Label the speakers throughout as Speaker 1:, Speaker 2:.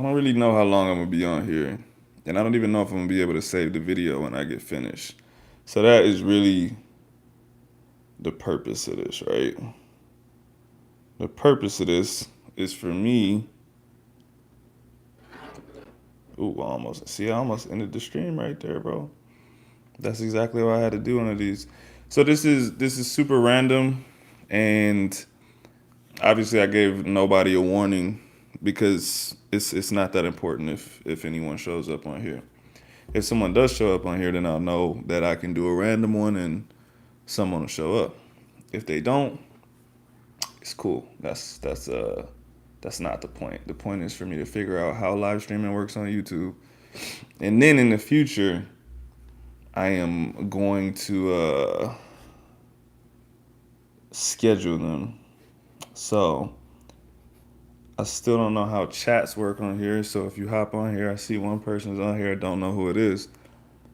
Speaker 1: I don't really know how long I'm gonna be on here, and I don't even know if I'm gonna be able to save the video when I get finished. So that is really the purpose of this, right? The purpose of this is for me. Ooh, I almost ended the stream right there, bro. That's exactly what I had to do one of these. So this is super random, and obviously I gave nobody a warning because it's not that important if anyone shows up on here. If someone does show up on here, then I'll know that I can do a random one and someone will show up. If they don't, it's cool. That's not the point. The point is for me to figure out how live streaming works on YouTube, and then in the future, I am going to schedule them. So I still don't know how chats work on here. So if you hop on here, I see one person's on here. I don't know who it is.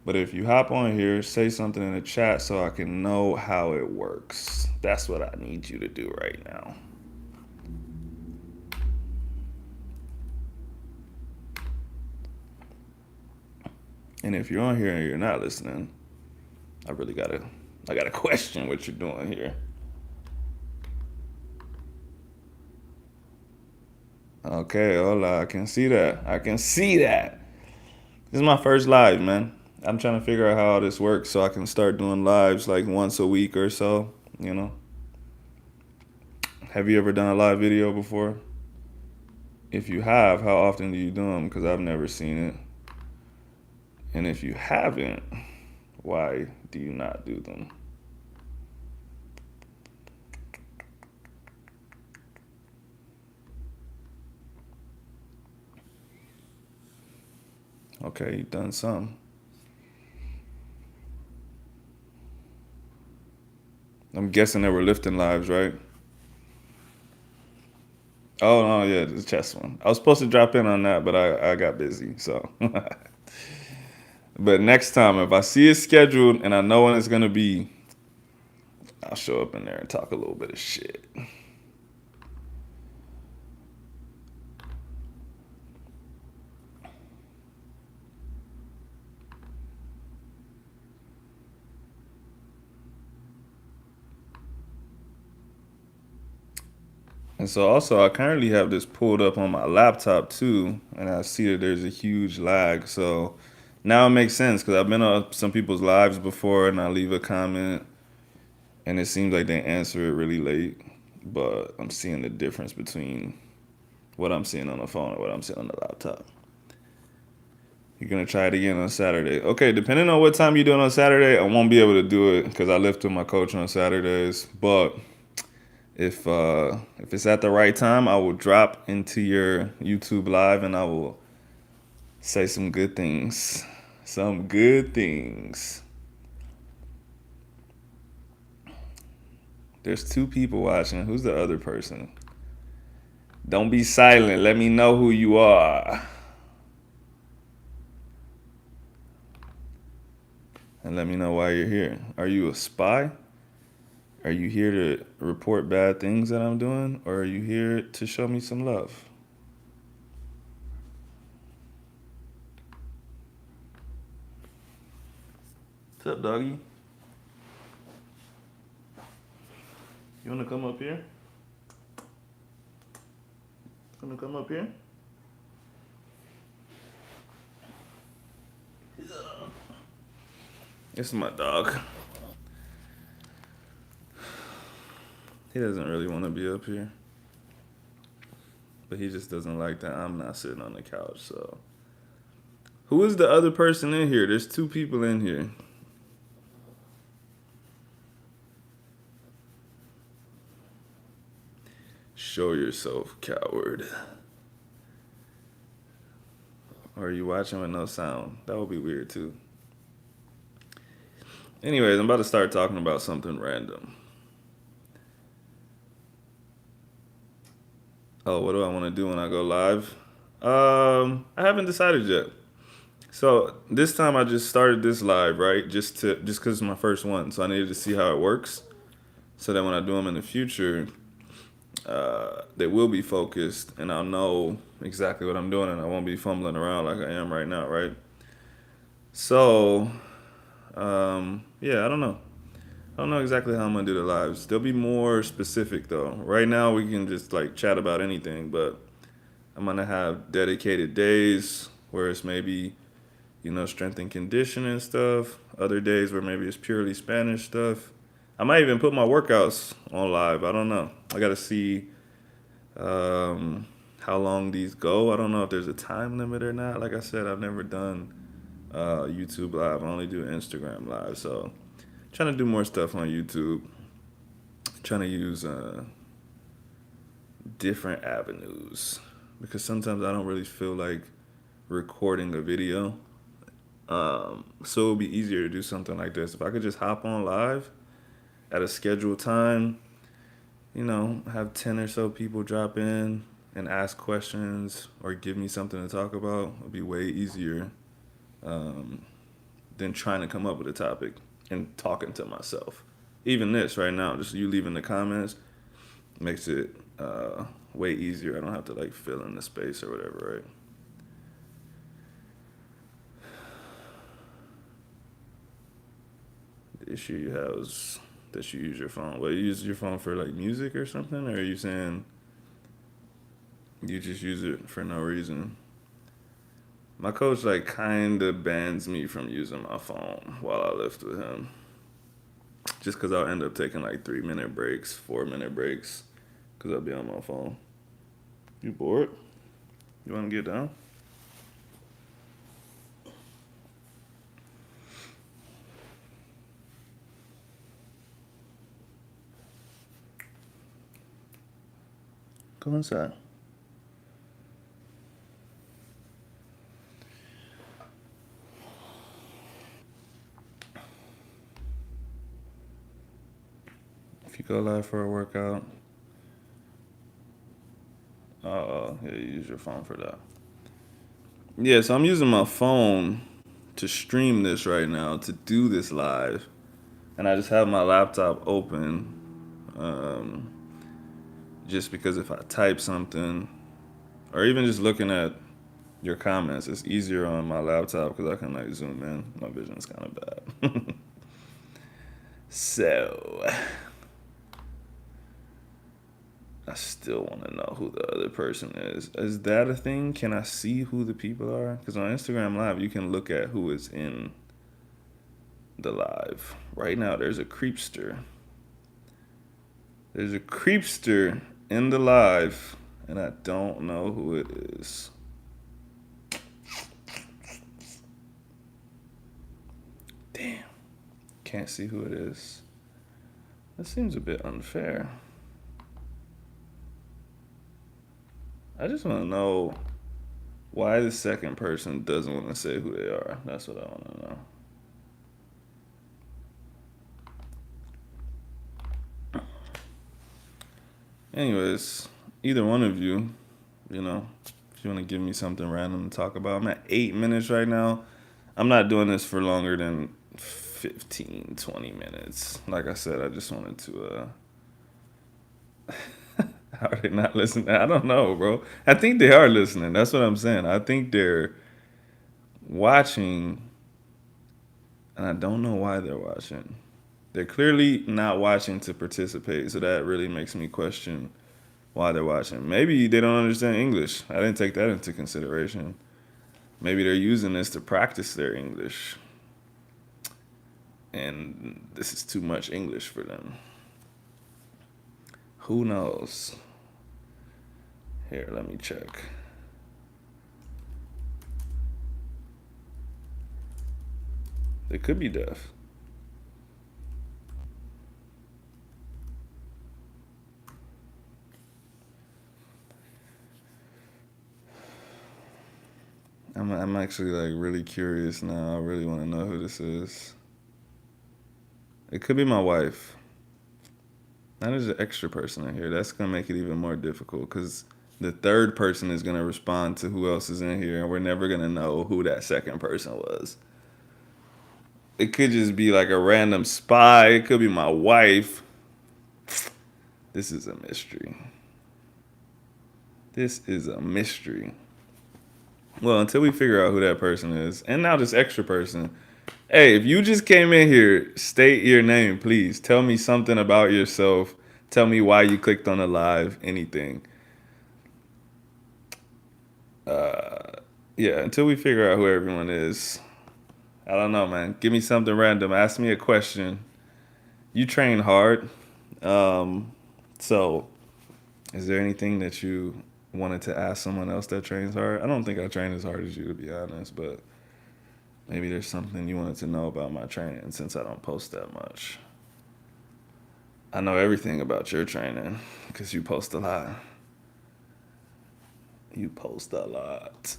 Speaker 1: But if you hop on here, say something in the chat so I can know how it works. That's what I need you to do right now. And if you're on here and you're not listening, I gotta question what you're doing here. Okay, hola, I can see that. I can see that. This is my first live, man. I'm trying to figure out how all this works so I can start doing lives like once a week or so, you know. Have you ever done a live video before? If you have, how often do you do them? Because I've never seen it. And if you haven't, why do you not do them? Okay, you've done some. I'm guessing they were lifting lives, right? Oh no, yeah, the chest one. I was supposed to drop in on that, but I got busy. So, but next time, if I see it scheduled and I know when it's gonna be, I'll show up in there and talk a little bit of shit. And so also I currently have this pulled up on my laptop too, and I see that there's a huge lag. So now it makes sense because I've been on some people's lives before and I leave a comment and it seems like they answer it really late. But I'm seeing the difference between what I'm seeing on the phone and what I'm seeing on the laptop. You're gonna try it again on Saturday. Okay, depending on what time you're doing on Saturday, I won't be able to do it because I lift with my coach on Saturdays. But if it's at the right time, I will drop into your YouTube live and I will say some good things. Some good things. There's two people watching. Who's the other person? Don't be silent. Let me know who you are. And let me know why you're here. Are you a spy? Are you here to report bad things that I'm doing? Or are you here to show me some love? What's up, doggy? You wanna come up here? Wanna come up here? This is my dog. He doesn't really want to be up here. But he just doesn't like that I'm not sitting on the couch, so. Who is the other person in here? There's two people in here. Show yourself, coward. Or are you watching with no sound? That would be weird too. Anyways, I'm about to start talking about something random. Oh, what do I want to do when I go live? I haven't decided yet. So this time I just started this live, right? Just because it's my first one, so I needed to see how it works, so that when I do them in the future, They will be focused, and I'll know exactly what I'm doing, and I won't be fumbling around like I am right now, right? So, yeah, I don't know. I don't know exactly how I'm gonna do the lives. They'll be more specific though. Right now we can just like chat about anything, but I'm gonna have dedicated days where it's maybe, strength and conditioning stuff. Other days where maybe it's purely Spanish stuff. I might even put my workouts on live. I don't know. I gotta see how long these go. I don't know if there's a time limit or not. Like I said, I've never done YouTube live. I only do Instagram live. So trying to do more stuff on YouTube. Trying to use different avenues because sometimes I don't really feel like recording a video. So it would be easier to do something like this if I could just hop on live at a scheduled time. Have 10 or so people drop in and ask questions or give me something to talk about. It'd be way easier than trying to come up with a topic and talking to myself. Even this right now, just you leaving the comments makes it way easier. I don't have to like fill in the space or whatever, right? The issue you have is that you use your phone. Well, you use your phone for like music or something, or are you saying you just use it for no reason? My coach like kind of bans me from using my phone while I lift with him, just because I'll end up taking like 3-minute breaks, 4-minute breaks, because I'll be on my phone. You bored? You want to get down? Go inside. If you go live for a workout, yeah, you use your phone for that. Yeah, so I'm using my phone to stream this right now, to do this live. And I just have my laptop open um, just because if I type something, or even just looking at your comments, it's easier on my laptop because I can like zoom in. My vision's kind of bad. So, I still want to know who the other person is. Is that a thing? Can I see who the people are? Because on Instagram Live, you can look at who is in the live. Right now, there's a creepster. There's a creepster in the live, and I don't know who it is. Damn. Can't see who it is. That seems a bit unfair. I just want to know why the second person doesn't want to say who they are. That's what I want to know. Anyways, either one of you, if you want to give me something random to talk about, I'm at 8 minutes right now. I'm not doing this for longer than 15, 20 minutes. Like I said, I just wanted to, how are they not listening? I don't know, bro. I think they are listening. That's what I'm saying. I think they're watching, and I don't know why they're watching. They're clearly not watching to participate, so that really makes me question why they're watching. Maybe they don't understand English. I didn't take that into consideration. Maybe they're using this to practice their English, and this is too much English for them. Who knows? Here, let me check. They could be deaf. I'm actually like really curious now. I really want to know who this is. It could be my wife. Now there's an extra person in here. That's gonna make it even more difficult because the third person is gonna respond to who else is in here, and we're never gonna know who that second person was. It could just be like a random spy. It could be my wife. This is a mystery. This is a mystery. Well, until we figure out who that person is, and now this extra person. Hey, if you just came in here, state your name, please. Tell me something about yourself. Tell me why you clicked on the live. Anything. Yeah, until we figure out who everyone is. I don't know, man. Give me something random. Ask me a question. You train hard. Um, so, is there anything that you wanted to ask someone else that trains hard? I don't think I train as hard as you, to be honest, but maybe there's something you wanted to know about my training since I don't post that much. I know everything about your training because you post a lot. You post a lot.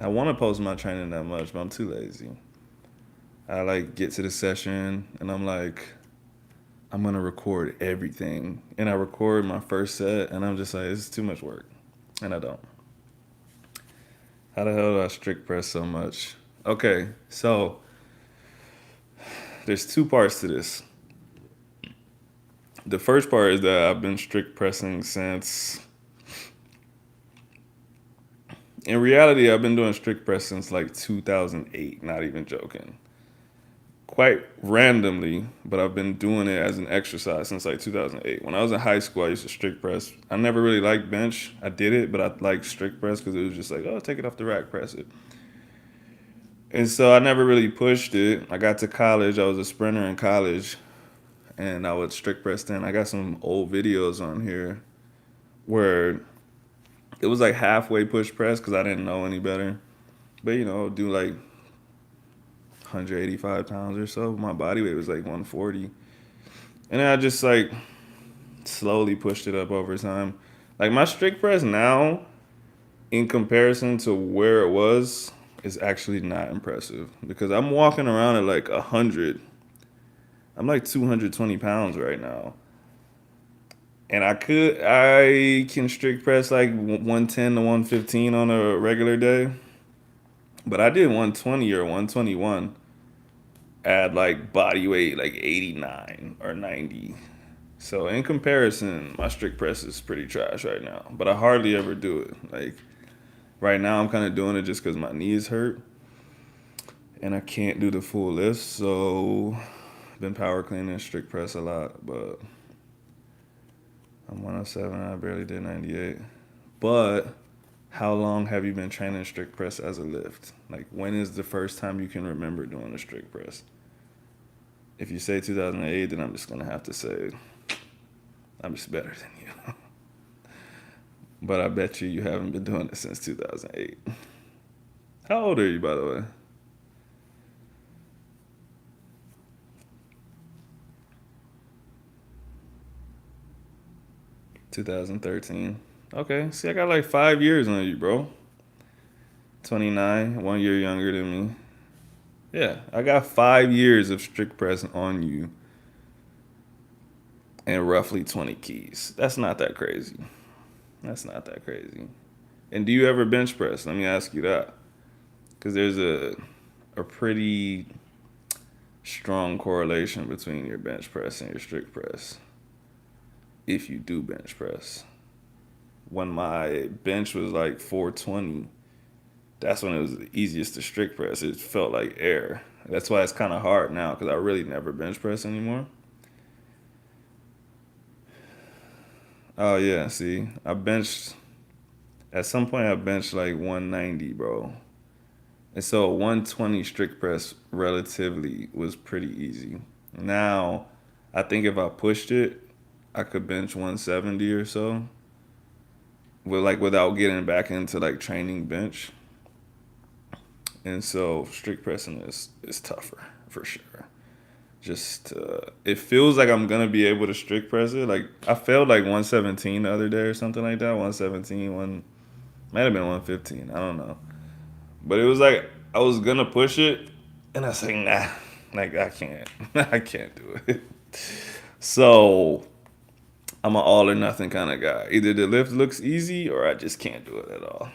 Speaker 1: I want to post my training that much, but I'm too lazy. I like get to the session and I'm like, I'm gonna record everything, and I record my first set, and I'm just like, it's too much work, and I don't. How the hell do I strict press so much? Okay, so there's two parts to this. The first part is that I've been strict pressing since. In reality, I've been doing strict press since like 2008. Not even joking. Quite randomly, but I've been doing it as an exercise since like 2008. When I was in high school, I used to strict press. I never really liked bench. I did it, but I liked strict press because it was just like, oh, take it off the rack, press it. And so I never really pushed it. I got to college. I was a sprinter in college, and I would strict press then. I got some old videos on here where it was like halfway push press because I didn't know any better. But, do like 185 pounds or so. My body weight was like 140. And then I just like slowly pushed it up over time. Like my strict press now, in comparison to where it was, is actually not impressive because I'm walking around at like 100. I'm like 220 pounds right now. And I can strict press like 110 to 115 on a regular day. But I did 120 or 121 at like body weight like 89 or 90. So in comparison, my strict press is pretty trash right now. But I hardly ever do it. Like right now, I'm kind of doing it just because my knees hurt and I can't do the full lift. So I've been power cleaning strict press a lot, but I'm 107. I barely did 98. But how long have you been training strict press as a lift? Like, when is the first time you can remember doing a strict press? If you say 2008, then I'm just going to have to say I'm just better than you. But I bet you haven't been doing it since 2008. How old are you, by the way? "2013. Okay, see, I got like 5 years on you, bro. 29, 1 year younger than me. Yeah, I got 5 years of strict press on you and roughly 20 keys. That's not that crazy. That's not that crazy. And do you ever bench press? Let me ask you that. Because there's a pretty strong correlation between your bench press and your strict press. If you do bench press. When my bench was like 420, that's when it was the easiest to strict press. It felt like air. That's why it's kind of hard now because I really never bench press anymore. Oh, yeah, see, at some point I benched like 190, bro. And so 120 strict press relatively was pretty easy. Now, I think if I pushed it, I could bench 170 or so. Without getting back into like training bench. And so strict pressing is tougher for sure. Just it feels like I'm gonna be able to strict press it. Like I failed like 117 the other day or something like that. 117, might have been 115. I don't know. But it was like I was gonna push it, and I was like, nah, like I can't, I can't do it. So I'm an all or nothing kind of guy. Either the lift looks easy, or I just can't do it at all.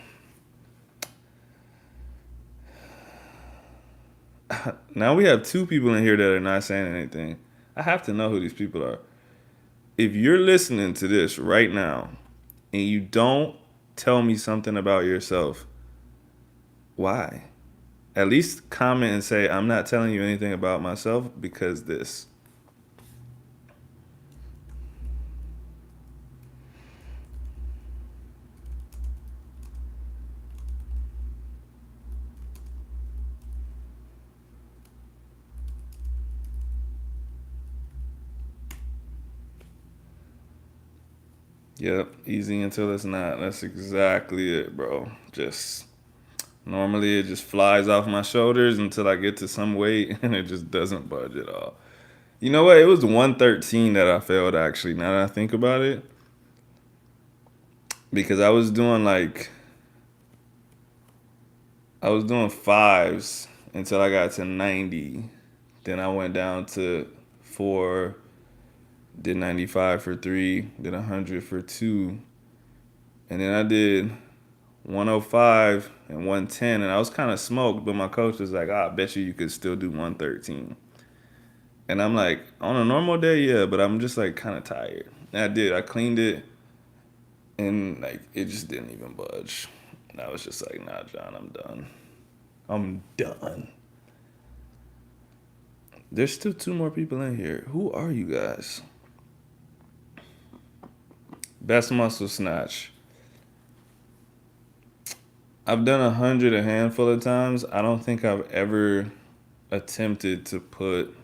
Speaker 1: Now we have two people in here that are not saying anything. I have to know who these people are. If you're listening to this right now and you don't tell me something about yourself. Why? At least comment and say, I'm not telling you anything about myself because this. Yep, easy until it's not. That's exactly it, bro. Just normally it just flies off my shoulders until I get to some weight and it just doesn't budge at all. You know what? It was 113 that I failed actually, now that I think about it. Because I was doing fives until I got to 90. Then I went down to four, did 95 for three, did 100 for two. And then I did 105 and 110. And I was kind of smoked, but my coach was like, I bet you could still do 113. And I'm like, on a normal day, yeah, but I'm just like kind of tired. And I did. I cleaned it and like it just didn't even budge. And I was just like, nah, John, I'm done. I'm done. There's still two more people in here. Who are you guys? Best muscle snatch. I've done 100 a handful of times. I don't think I've ever attempted to put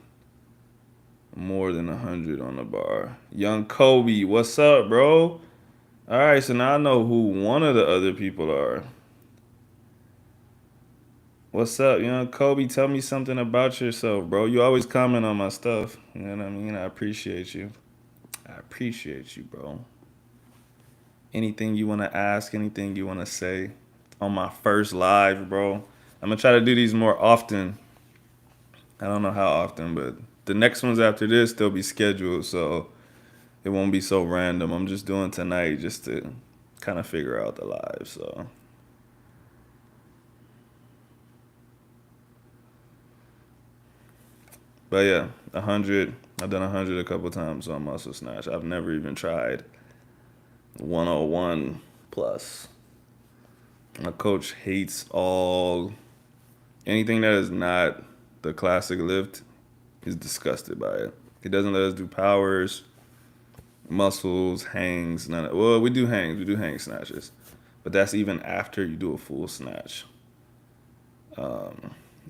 Speaker 1: more than 100 on the bar. Young Kobe, what's up, bro? All right, so now I know who one of the other people are. What's up, young Kobe? Tell me something about yourself, bro. You always comment on my stuff. You know what I mean? I appreciate you. I appreciate you, bro. Anything you want to ask, anything you want to say on my first live, bro. I'm going to try to do these more often. I don't know how often, but the next ones after this, they'll be scheduled, so it won't be so random. I'm just doing tonight just to kind of figure out the live, so. But yeah, 100. I've done 100 a couple times on muscle snatch. I've never even tried 101 plus. My coach hates anything that is not the classic lift. He's disgusted by it. He doesn't let us do powers, muscles, hangs, none of. Well, we do hangs. We do hang snatches, but that's even after you do a full snatch.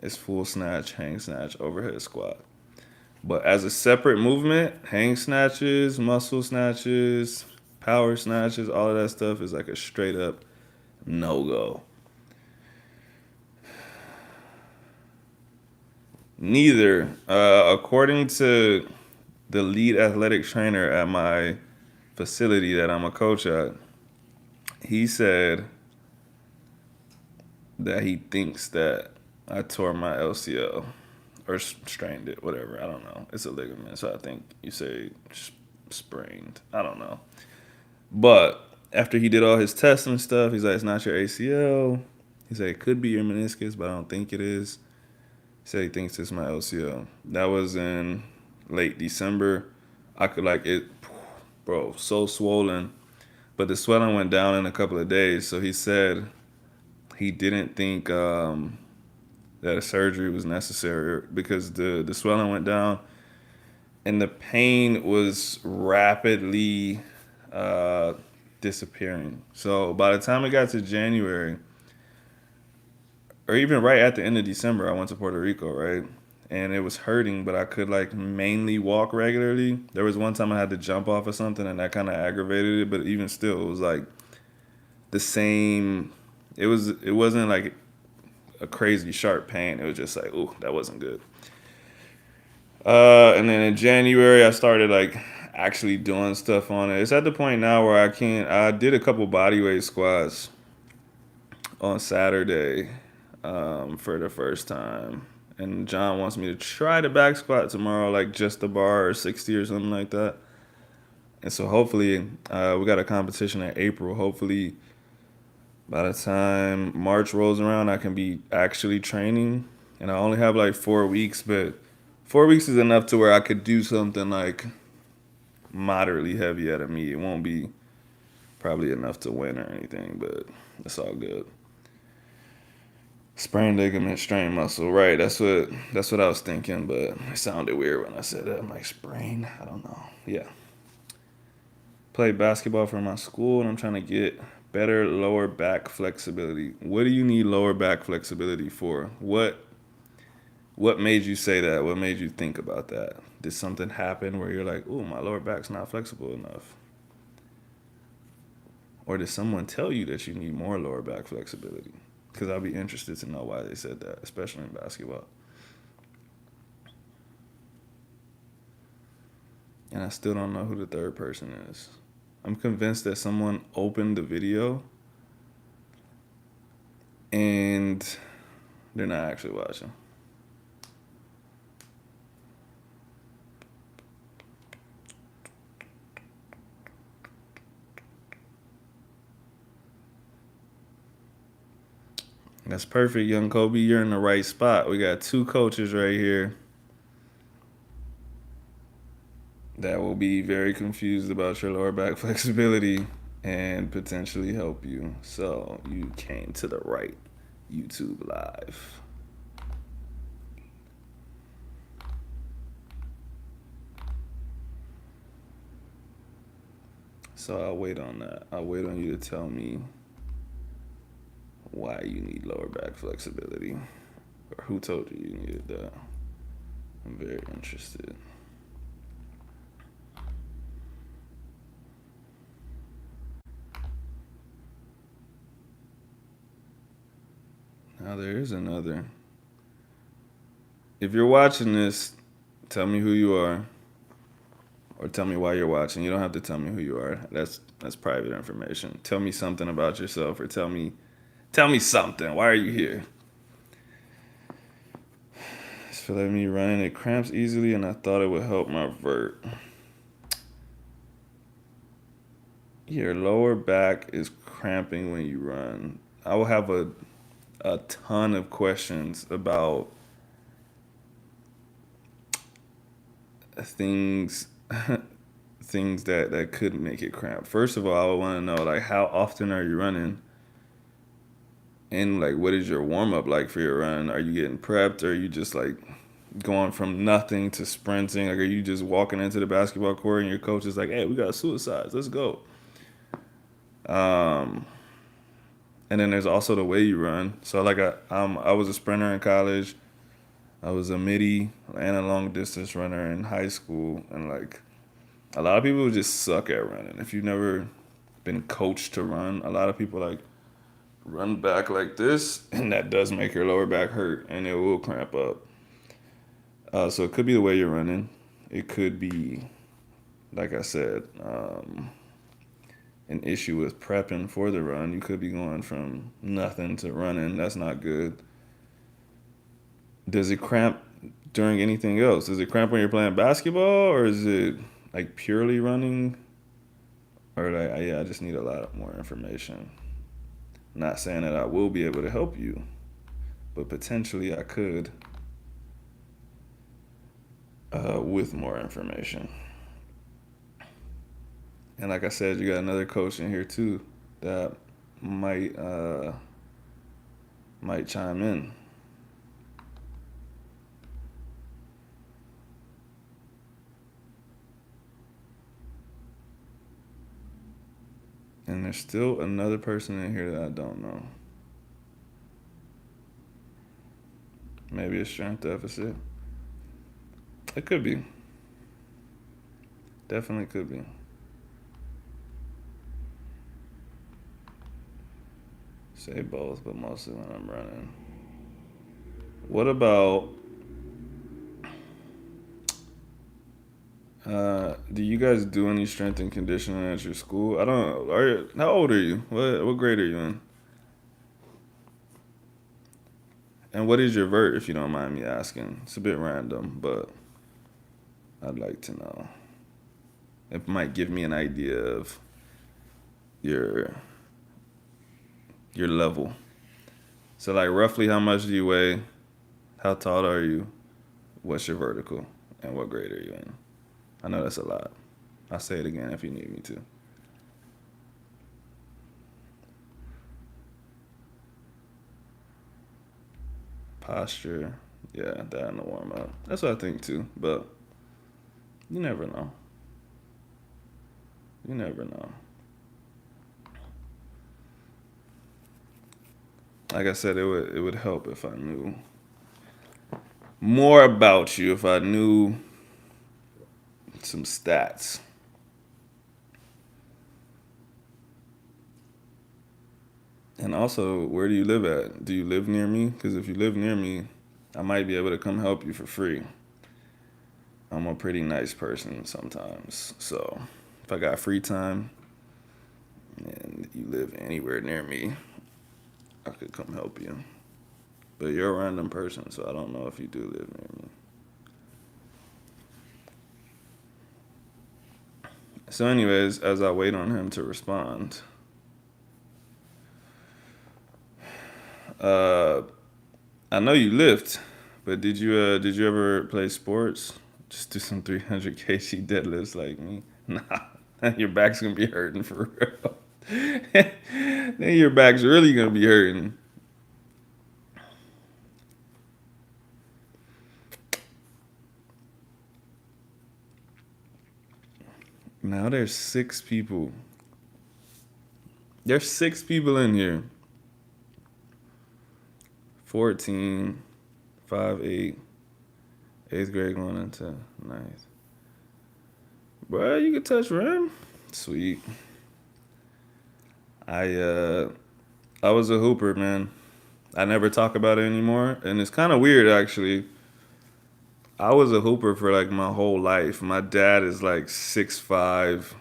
Speaker 1: It's full snatch, hang snatch, overhead squat. But as a separate movement, hang snatches, muscle snatches, power snatches, all of that stuff is like a straight up no go. Neither. According to the lead athletic trainer at my facility that I'm a coach at, he said that he thinks that I tore my LCL or strained it, whatever. I don't know. It's a ligament, so I think you say sprained. I don't know. But after he did all his tests and stuff, he's like, it's not your ACL. He said it could be your meniscus, but I don't think it is. He said he thinks it's my LCL. That was in late December. I could like it, bro, so swollen. But the swelling went down in a couple of days. So he said he didn't think that a surgery was necessary because the swelling went down and the pain was rapidly disappearing. So by the time it got to January, or even right at the end of December, I went to Puerto Rico, right? And it was hurting, but I could like mainly walk regularly. There was one time I had to jump off of something and that kind of aggravated it, but even still, it was like the same. It wasn't like a crazy sharp pain. It was just like, ooh, that wasn't good. And then in January, I started like actually doing stuff on it. It's at the point now where I did a couple bodyweight squats on Saturday for the first time. And John wants me to try the back squat tomorrow, like just the bar or 60 or something like that. And so hopefully, we got a competition in April. Hopefully, by the time March rolls around, I can be actually training. And I only have like 4 weeks, but 4 weeks is enough to where I could do something like moderately heavy at a meet. It won't be probably enough to win or anything, but it's all good. Sprained ligament, strained muscle. Right, that's what I was thinking, but it sounded weird when I said that. I'm like, sprain? I don't know. Yeah. Play basketball for my school, and I'm trying to get better lower back flexibility. What do you need lower back flexibility for? What made you say that? What made you think about that? Did something happen where you're like, "Ooh, my lower back's not flexible enough"? Or did someone tell you that you need more lower back flexibility? Because I'll be interested to know why they said that, especially in basketball. And I still don't know who the third person is. I'm convinced that someone opened the video and they're not actually watching. That's perfect, young Kobe. You're in the right spot. We got two coaches right here that will be very confused about your lower back flexibility and potentially help you. So you came to the right YouTube live. So I'll wait on that. I'll wait on you to tell me why you need lower back flexibility or who told you you needed that. I'm very interested. Now there is another. If you're watching this, tell me who you are or tell me why you're watching. You don't have to tell me who you are. That's private information. Tell me something about yourself or tell me something. Why are you here? It's feeling me running. It cramps easily and I thought it would help my vert. Your lower back is cramping when you run. I will have a ton of questions about things things that could make it cramp. First of all, I would want to know like how often are you running? And like what is your warm up like for your run? Are you getting prepped or are you just like going from nothing to sprinting? Like are you just walking into the basketball court and your coach is like, "Hey, we got suicides. Let's go." Um and then there's also the way you run. So like I was a sprinter in college. I was a midi and a long distance runner in high school, and like a lot of people just suck at running. If you've never been coached to run, a lot of people like run back like this, and that does make your lower back hurt, and it will cramp up. So it could be the way you're running. It could be, like I said, an issue with prepping for the run. You could be going from nothing to running. That's not good. Does it cramp during anything else? Does it cramp when you're playing basketball, or is it like purely running? Or like, yeah, I just need a lot more information. Not saying that I will be able to help you, but potentially I could with more information. And like I said, you got another coach in here too that might might chime in. And there's still another person in here that I don't know. Maybe a strength deficit. It could be. Definitely could be. Say both, but mostly when I'm running. What about do you guys do any strength and conditioning at your school? I don't know. How old are you? What grade are you in? And what is your vert, if you don't mind me asking? It's a bit random, but I'd like to know. It might give me an idea of your level. So like roughly how much do you weigh? How tall are you? What's your vertical? And what grade are you in? I know that's a lot. I'll say it again if you need me to. posture. Yeah, that in the warm up. That's what I think too. But you never know. You never know. Like I said, it would help if I knew more about you. If I knew some stats. And also, where do you live at? Do you live near me? Because if you live near me, I might be able to come help you for free. I'm a pretty nice person sometimes. So if I got free time and you live anywhere near me, I could come help you. But you're a random person, so I don't know if you do live near me. So, anyways, as I wait on him to respond, uh, I know you lift, but did you ever play sports? Just do some 300 kg deadlifts like me. Nah, your back's gonna be hurting for real. Then your back's really gonna be hurting. Now there's 6 people. There's 6 people in here. 14, 5, 8, 8th grade going into ninth. Bro, you can touch rim. Sweet. I uh I was a hooper, man. I never talk about it anymore, and it's kind of weird actually. I was a hooper for like my whole life. My dad is like 6'5".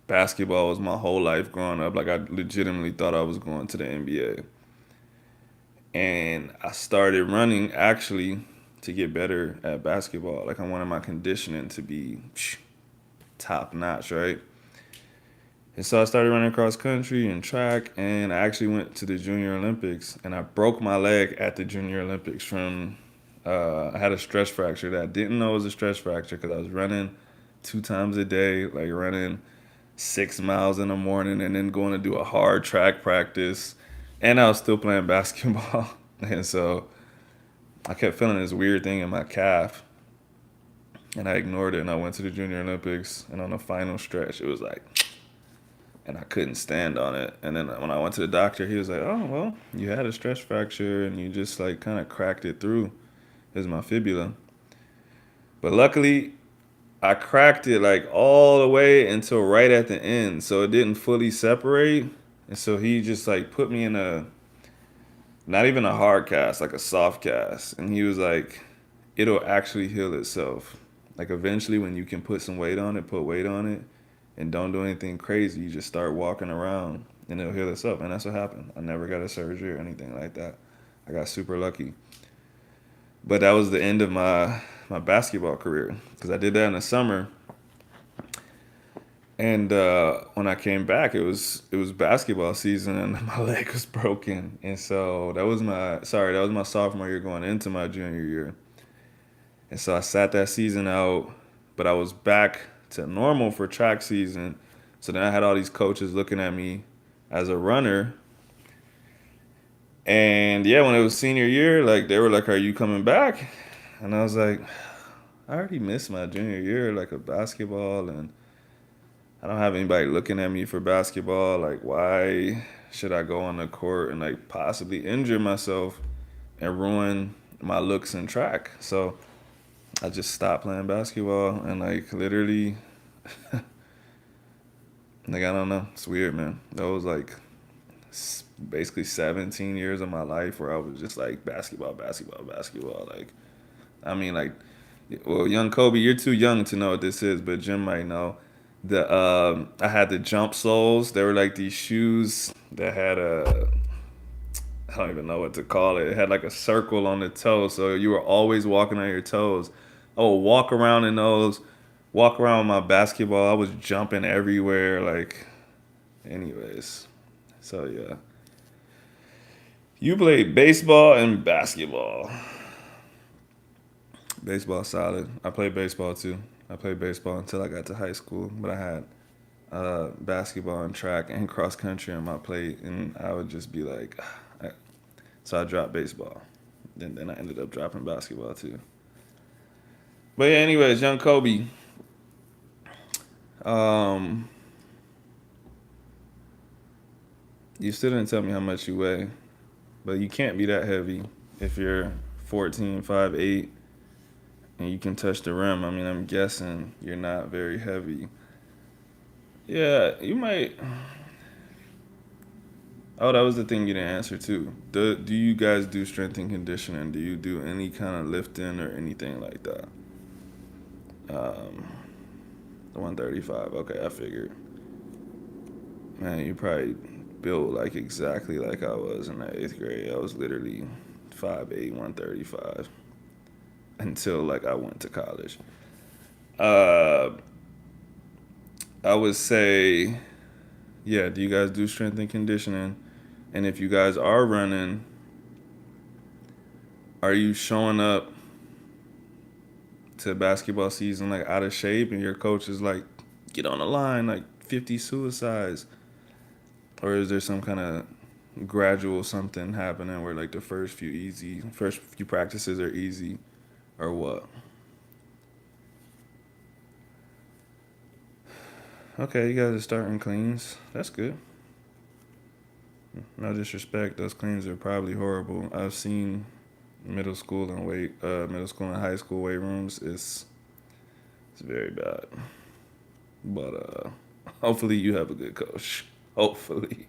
Speaker 1: Basketball was my whole life growing up. Like I legitimately thought I was going to the NBA. And I started running actually to get better at basketball. Like I wanted my conditioning to be top notch, right? And so I started running cross country and track, and I actually went to the Junior Olympics, and I broke my leg at the Junior Olympics from. I had a stress fracture that I didn't know was a stress fracture because I was running 2 times a day, like running 6 miles in the morning, and then going to do a hard track practice, and I was still playing basketball, and so I kept feeling this weird thing in my calf, and I ignored it, and I went to the Junior Olympics, and on the final stretch, it was like and I couldn't stand on it. And then when I went to the doctor, he was like, "Oh, well, you had a stress fracture and you just like kind of cracked it through. Is my fibula." But luckily, I cracked it like all the way until right at the end, so it didn't fully separate. And so he just like put me in a not even a hard cast, like a soft cast. And he was like, "It'll actually heal itself. Like eventually when you can put some weight on it, put weight on it and don't do anything crazy. You just start walking around and it'll heal itself." And that's what happened. I never got a surgery or anything like that. I got super lucky. But that was the end of my basketball career because I did that in the summer. And when I came back, it was basketball season, and my leg was broken. And so that was my sophomore year going into my junior year. And so I sat that season out, but I was back to normal for track season. So then I had all these coaches looking at me as a runner. And yeah, when it was senior year, like they were like, "Are you coming back?" And I was like, "I already missed my junior year, like of basketball, and I don't have anybody looking at me for basketball. Like, why should I go on the court and like possibly injure myself and ruin my looks in track?" So I just stopped playing basketball and like literally, like I don't know, it's weird, man. That was like basically 17 years of my life where I was just like basketball, basketball, basketball. Like, I mean, like, well, young Kobe, you're too young to know what this is, but Jim might know. I had the jump soles. They were like these shoes that had a I don't even know what to call it. It had like a circle on the toe, so you were always walking on your toes. I would walk around in those, walk around with my basketball. I was jumping everywhere. Like, anyways, so yeah. You played baseball and basketball. Baseball solid. I played baseball too. I played baseball until I got to high school, but I had basketball and track and cross country on my plate, and I would just be like, so I dropped baseball. Then I ended up dropping basketball too. But yeah, anyways, young Kobe. Um, you still didn't tell me how much you weigh, but you can't be that heavy if you're 14, 5'8", and you can touch the rim. I mean, I'm guessing you're not very heavy. Yeah, you might. Oh, that was the thing you didn't answer too. Do you guys do strength and conditioning? Do you do any kind of lifting or anything like that? Um, the 135. Okay, I figured. Man, you probably built like exactly like I was in the eighth grade. I was literally 5'8", 135 until like I went to college. Uh, I would say, yeah. Do you guys do strength and conditioning? And if you guys are running, are you showing up to basketball season like out of shape and your coach is like, get on the line, like 50 suicides? Or is there some kind of gradual something happening where like the first few practices are easy or what? Okay, you guys are starting cleans. That's good. No disrespect, those cleans are probably horrible. I've seen middle school and high school weight rooms. It's very bad. But hopefully you have a good coach. Hopefully.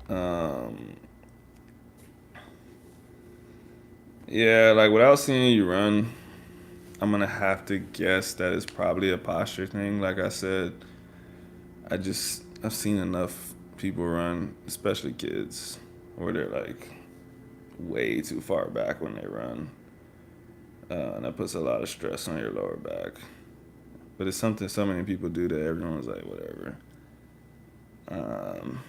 Speaker 1: Um, yeah, like without seeing you run, I'm gonna have to guess that it's probably a posture thing. Like I said, I've seen enough people run, especially kids, where they're like way too far back when they run, and that puts a lot of stress on your lower back. But it's something so many people do that everyone's like whatever. Um,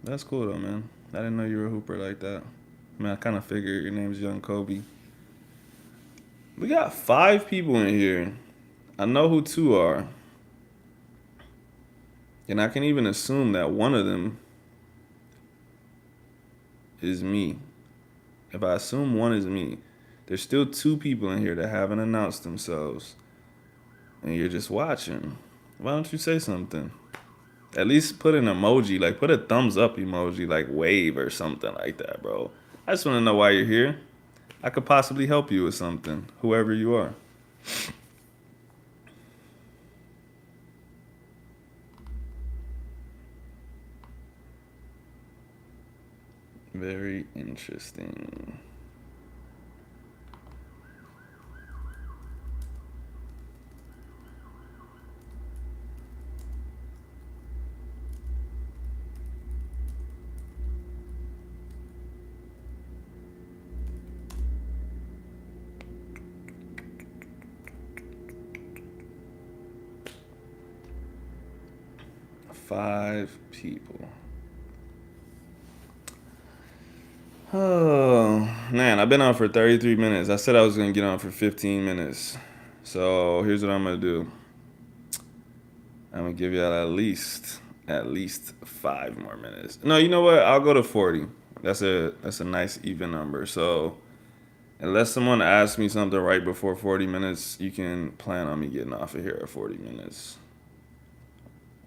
Speaker 1: that's cool though, man. I didn't know you were a hooper like that. I mean, I kind of figured your name's Young Kobe. We got 5 people in here. I know who 2 are. And I can even assume that one of them is me. If I assume one is me, there's still 2 people in here that haven't announced themselves. And you're just watching. Why don't you say something? At least put an emoji, like put a thumbs up emoji, like wave or something like that, bro. I just want to know why you're here. I could possibly help you with something, whoever you are. Very interesting. Five people. Oh, man, I've been on for 33 minutes. I said I was going to get on for 15 minutes. So here's what I'm going to do. I'm going to give y'all at least 5 more minutes. No, you know what? I'll go to 40. That's a nice even number. So unless someone asks me something right before 40 minutes, you can plan on me getting off of here at 40 minutes.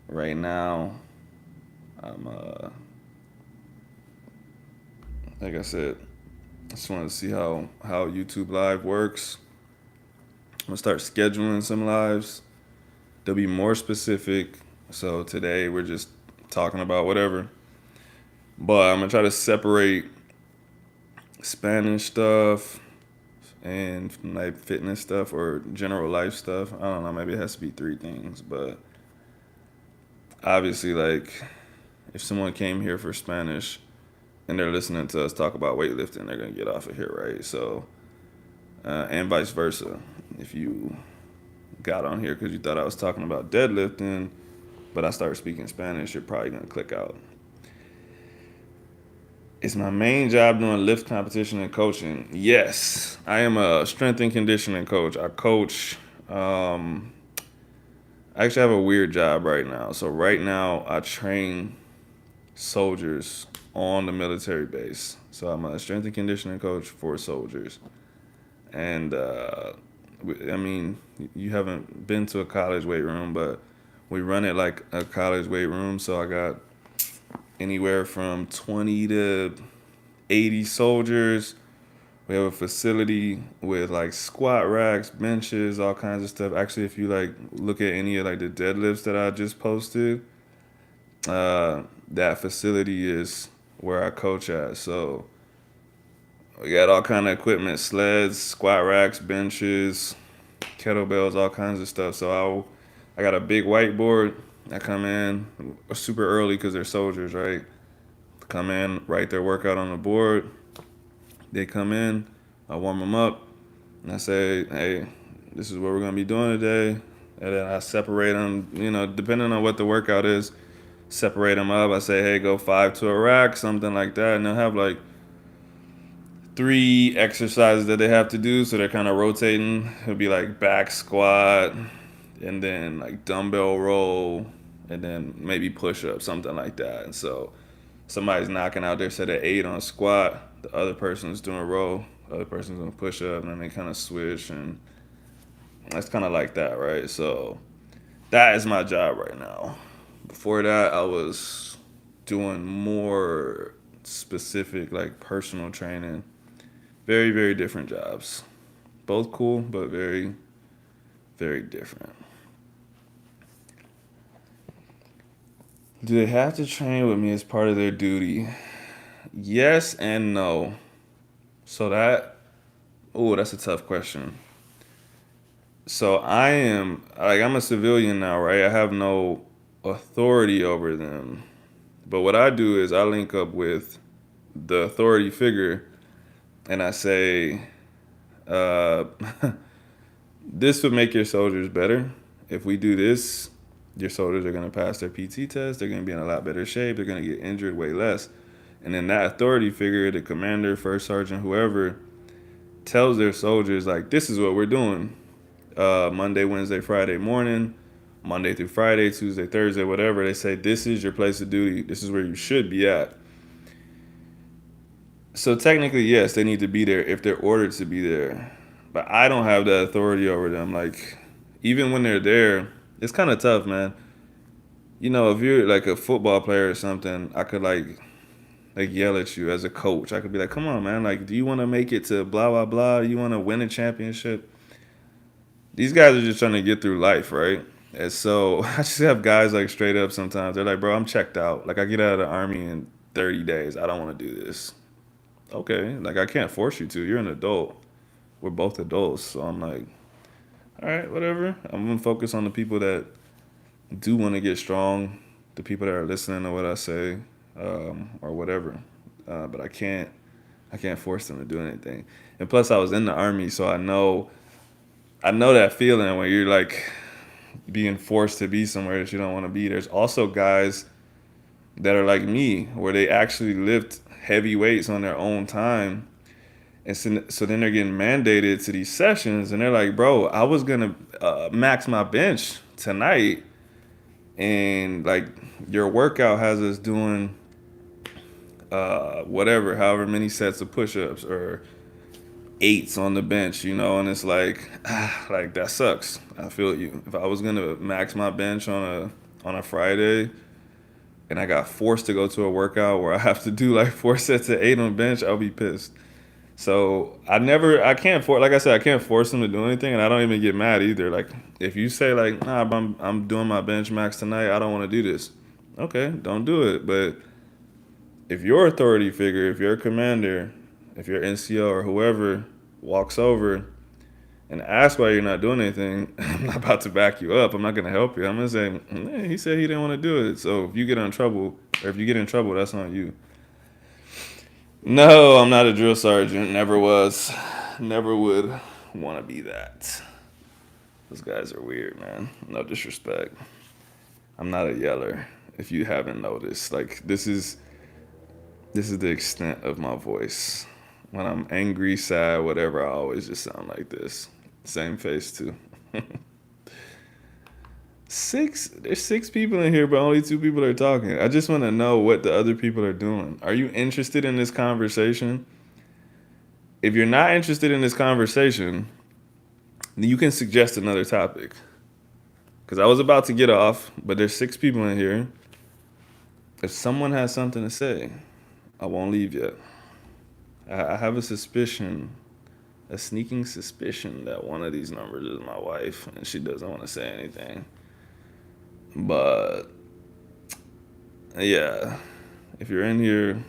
Speaker 1: Right now, I'm like I said, I just wanted to see how YouTube Live works. I'm gonna start scheduling some lives. They'll be more specific. So today we're just talking about whatever. But I'm gonna try to separate Spanish stuff and like fitness stuff or general life stuff. I don't know, maybe it has to be 3 things, but obviously like if someone came here for Spanish and they're listening to us talk about weightlifting, they're gonna get off of here, right? So and vice versa. If you got on here because you thought I was talking about deadlifting, but I started speaking Spanish, you're probably gonna click out. Is my main job doing lift competition and coaching? Yes, I am a strength and conditioning coach. I coach I actually have a weird job right now. So right now I train soldiers on the military base. So I'm a strength and conditioning coach for soldiers. And I mean, you haven't been to a college weight room, but we run it like a college weight room. So I got anywhere from 20 to 80 soldiers. We have a facility with like squat racks, benches, all kinds of stuff. Actually, if you like look at any of like the deadlifts that I just posted, that facility is where I coach at. So we got all kind of equipment, sleds, squat racks, benches, kettlebells, all kinds of stuff. So I got a big whiteboard. I come in super early because they're soldiers, right? Come in, write their workout on the board. They come in, I warm them up, and I say, hey, this is what we're going to be doing today. And then I separate them, depending on what the workout is, separate them up. I say, hey, go 5 to a rack, something like that. And they'll have like 3 exercises that they have to do. So they're kind of rotating. It'll be like back squat, and then like dumbbell row, and then maybe push up, something like that. And so somebody's knocking out their set of 8 on squat. The other person's doing row. The other person's doing push up, and then they kind of switch, and it's kind of like that, right? So that is my job right now. Before that, I was doing more specific, like personal training. Very, very different jobs. Both cool, but very, very different. Do they have to train with me as part of their duty? Yes and no. So that's a tough question. So I'm a civilian now, right? I have no authority over them. But what I do is I link up with the authority figure and I say, uh, this would make your soldiers better. If we do this, your soldiers are going to pass their PT test. They're going to be in a lot better shape. They're going to get injured way less. And then that authority figure, the commander, first sergeant, whoever, tells their soldiers, like, this is what we're doing. Monday, Wednesday, Friday morning, Monday through Friday, Tuesday, Thursday, whatever. They say, this is your place of duty. This is where you should be at. So technically, yes, they need to be there if they're ordered to be there. But I don't have that authority over them. Like, even when they're there, it's kind of tough, man. If you're like a football player or something, I could like yell at you as a coach. I could be like, come on, man. Like, do you want to make it to blah, blah, blah? You want to win a championship? These guys are just trying to get through life, right? And so I just have guys like straight up sometimes. They're like, bro, I'm checked out. Like, I get out of the army in 30 days. I don't want to do this. Okay. Like, I can't force you to. You're an adult. We're both adults. So I'm like, all right, whatever. I'm going to focus on the people that do want to get strong, the people that are listening to what I say, or whatever. But I can't force them to do anything. And plus, I was in the army, so I know that feeling when you're like being forced to be somewhere that you don't want to be. There's also guys that are like me, where they actually lift heavy weights on their own time. And so then they're getting mandated to these sessions, and they're like, bro, I was going to max my bench tonight, and like your workout has us doing however many sets of push-ups or 8s on the bench, and it's like, like that sucks. I feel you. If I was gonna max my bench on a Friday, and I got forced to go to a workout where I have to do like 4 sets of 8 on the bench, I'll be pissed. So I can't like I said, I can't force them to do anything, and I don't even get mad either. Like if you say like, nah, I'm doing my bench max tonight, I don't want to do this. Okay, don't do it. But if your authority figure, if your commander, if your NCO or whoever walks over and asks why you're not doing anything, I'm not about to back you up. I'm not going to help you. I'm going to say, he said he didn't want to do it. So if you get in trouble, that's on you. No, I'm not a drill sergeant. Never was. Never would want to be that. Those guys are weird, man. No disrespect. I'm not a yeller, if you haven't noticed. Like, this is the extent of my voice. When I'm angry, sad, whatever, I always just sound like this. Same face, too. There's 6 people in here, but only 2 people are talking. I just want to know what the other people are doing. Are you interested in this conversation? If you're not interested in this conversation, then you can suggest another topic. Because I was about to get off, but there's 6 people in here. If someone has something to say, I won't leave yet. I have a suspicion, a sneaking suspicion that one of these numbers is my wife and she doesn't want to say anything. But yeah, if you're in here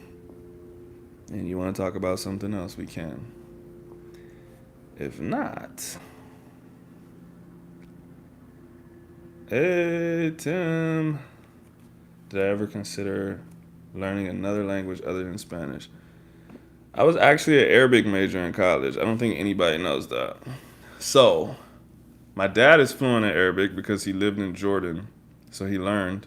Speaker 1: and you want to talk about something else, we can. If not, hey Tim, did I ever consider learning another language other than Spanish? I was actually an Arabic major in college. I don't think anybody knows that. So, my dad is fluent in Arabic because he lived in Jordan. So he learned.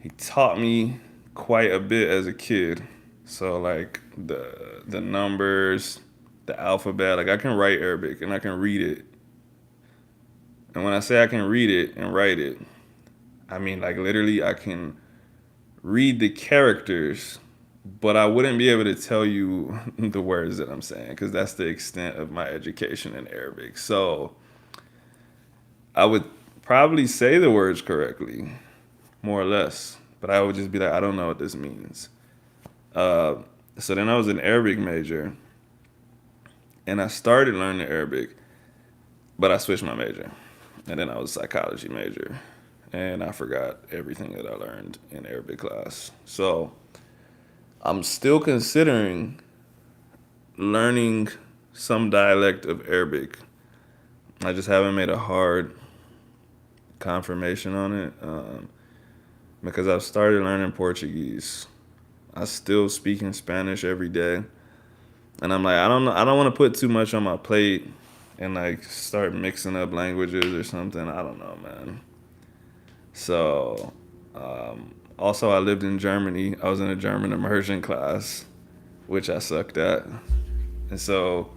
Speaker 1: He taught me quite a bit as a kid. So like the numbers, the alphabet, like I can write Arabic and I can read it. And when I say I can read it and write it, I mean like literally I can read the characters, but I wouldn't be able to tell you the words that I'm saying because that's the extent of my education in Arabic. So I would probably say the words correctly, more or less, but I would just be like, I don't know what this means. Uh, so then I was an Arabic major, and I started learning Arabic, but I switched my major, and then I was a psychology major, and I forgot everything that I learned in Arabic class. So I'm still considering learning some dialect of Arabic. I just haven't made a hard confirmation on it because I've started learning Portuguese. I still speak in Spanish every day, and I'm like, I don't know, I don't want to put too much on my plate and like start mixing up languages or something. I don't know, man. So, also I lived in Germany. I was in a German immersion class, which I sucked at, and so